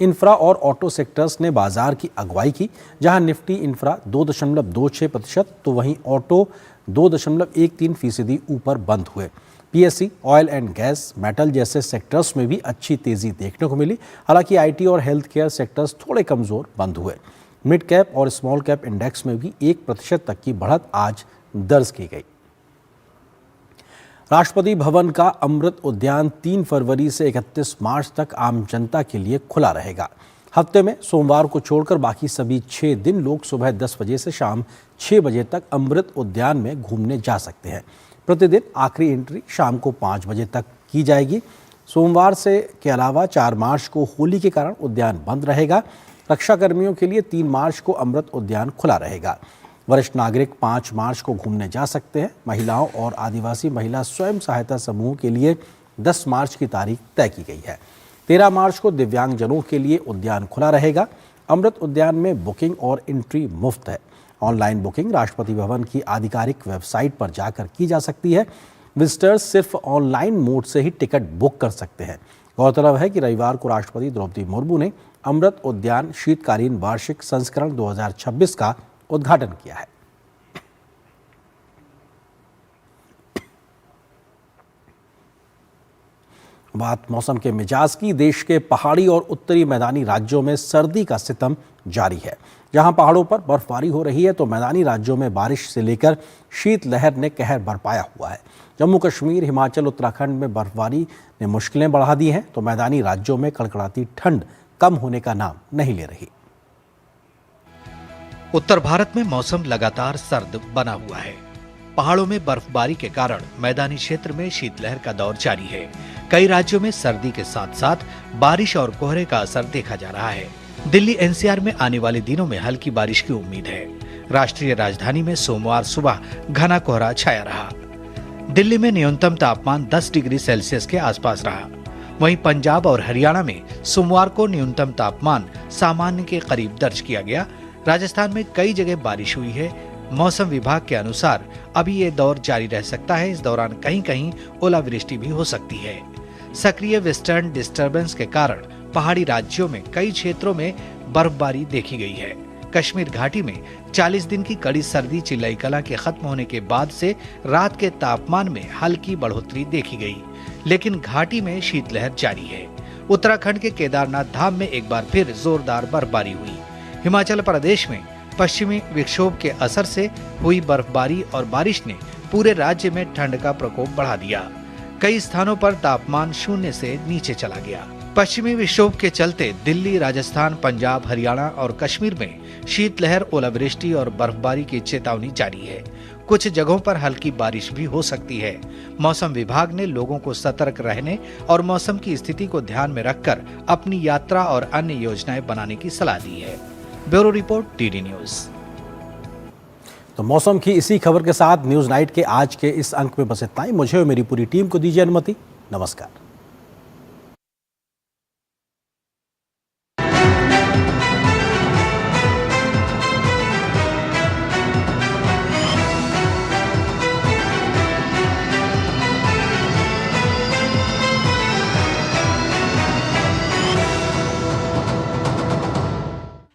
इंफ्रा और ऑटो सेक्टर्स ने बाजार की अगुवाई की, जहां निफ्टी इंफ्रा 2.26% तो वहीं ऑटो 2.13% ऊपर बंद हुए। PSE, oil and gas, metal जैसे सेक्टर्स में भी अच्छी तेजी देखने को मिली। हालांकि IT और हेल्थ केयर सेक्टर्स थोड़े कमजोर बंद हुए। मिड कैप और स्मॉल कैप इंडेक्स में भी 1% तक की बढ़त आज दर्ज की गई। राष्ट्रपति भवन का अमृत उद्यान 3 फरवरी से 31 मार्च तक आम जनता के लिए खुला रहेगा। हफ्ते में सोमवार को छोड़कर बाकी सभी 6 दिन लोग सुबह 10 बजे से शाम 6 बजे तक अमृत उद्यान में घूमने जा सकते हैं। प्रतिदिन आखिरी एंट्री शाम को 5 बजे तक की जाएगी। सोमवार से के अलावा 4 मार्च को होली के कारण उद्यान बंद रहेगा। रक्षा कर्मियों के लिए 3 मार्च को अमृत उद्यान खुला रहेगा। वरिष्ठ नागरिक 5 मार्च को घूमने जा सकते हैं। महिलाओं और आदिवासी महिला स्वयं सहायता समूह के लिए 10 मार्च की तारीख तय की गई है। 13 मार्च को दिव्यांगजनों के लिए उद्यान खुला रहेगा। अमृत उद्यान में बुकिंग और एंट्री मुफ्त है। ऑनलाइन बुकिंग राष्ट्रपति भवन की आधिकारिक वेबसाइट पर जाकर की जा सकती है। विजिटर्स सिर्फ ऑनलाइन मोड से ही टिकट बुक कर सकते हैं। गौरतलब है कि रविवार को राष्ट्रपति द्रौपदी मुर्मू ने अमृत उद्यान शीतकालीन वार्षिक संस्करण 2026 का उद्घाटन किया है। बात मौसम के मिजाज की। देश के पहाड़ी और उत्तरी मैदानी राज्यों में सर्दी का सितम जारी है। जहां पहाड़ों पर बर्फबारी हो रही है तो मैदानी राज्यों में बारिश से लेकर शीतलहर ने कहर बरपाया हुआ है। जम्मू कश्मीर, हिमाचल, उत्तराखंड में बर्फबारी ने मुश्किलें बढ़ा दी हैं तो मैदानी राज्यों में कड़कड़ाती ठंड कम होने का नाम नहीं ले रही। उत्तर भारत में मौसम लगातार सर्द बना हुआ है। पहाड़ों में बर्फबारी के कारण मैदानी क्षेत्र में शीतलहर का दौर जारी है। कई राज्यों में सर्दी के साथ साथ बारिश और कोहरे का असर देखा जा रहा है। दिल्ली NCR में आने वाले दिनों में हल्की बारिश की उम्मीद है। राष्ट्रीय राजधानी में सोमवार सुबह घना कोहरा छाया रहा। दिल्ली में न्यूनतम तापमान 10 डिग्री सेल्सियस के आसपास रहा। वहीं पंजाब और हरियाणा में सोमवार को न्यूनतम तापमान सामान्य के करीब दर्ज किया गया। राजस्थान में कई जगह बारिश हुई है। मौसम विभाग के अनुसार अभी ये दौर जारी रह सकता है। इस दौरान कहीं कहीं ओलावृष्टि भी हो सकती है। सक्रिय वेस्टर्न डिस्टर्बेंस के कारण पहाड़ी राज्यों में कई क्षेत्रों में बर्फबारी देखी गई है। कश्मीर घाटी में 40 दिन की कड़ी सर्दी चिल्लाई कला के खत्म होने के बाद से रात के तापमान में हल्की बढ़ोतरी देखी गई, लेकिन घाटी में शीतलहर जारी है। उत्तराखंड के केदारनाथ धाम में एक बार फिर जोरदार बर्फबारी हुई। हिमाचल प्रदेश में पश्चिमी विक्षोभ के असर से हुई बर्फबारी और बारिश ने पूरे राज्य में ठंड का प्रकोप बढ़ा दिया। कई स्थानों पर तापमान 0 से नीचे चला गया। पश्चिमी विक्षोभ के चलते दिल्ली, राजस्थान, पंजाब, हरियाणा और कश्मीर में शीतलहर, ओलावृष्टि और बर्फबारी की चेतावनी जारी है। कुछ जगहों पर हल्की बारिश भी हो सकती है। मौसम विभाग ने लोगों को सतर्क रहने और मौसम की स्थिति को ध्यान में रखकर अपनी यात्रा और अन्य योजनाएं बनाने की सलाह दी है। Bureau report, TD news. तो मौसम की इसी खबर के साथ न्यूज नाइट के आज के इस अंक में बस इतना ही। मुझे और मेरी पूरी टीम को दीजिए अनुमति। नमस्कार।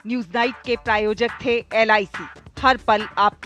न्यूज नाइट के प्रायोजक थे LIC, हर पल आपके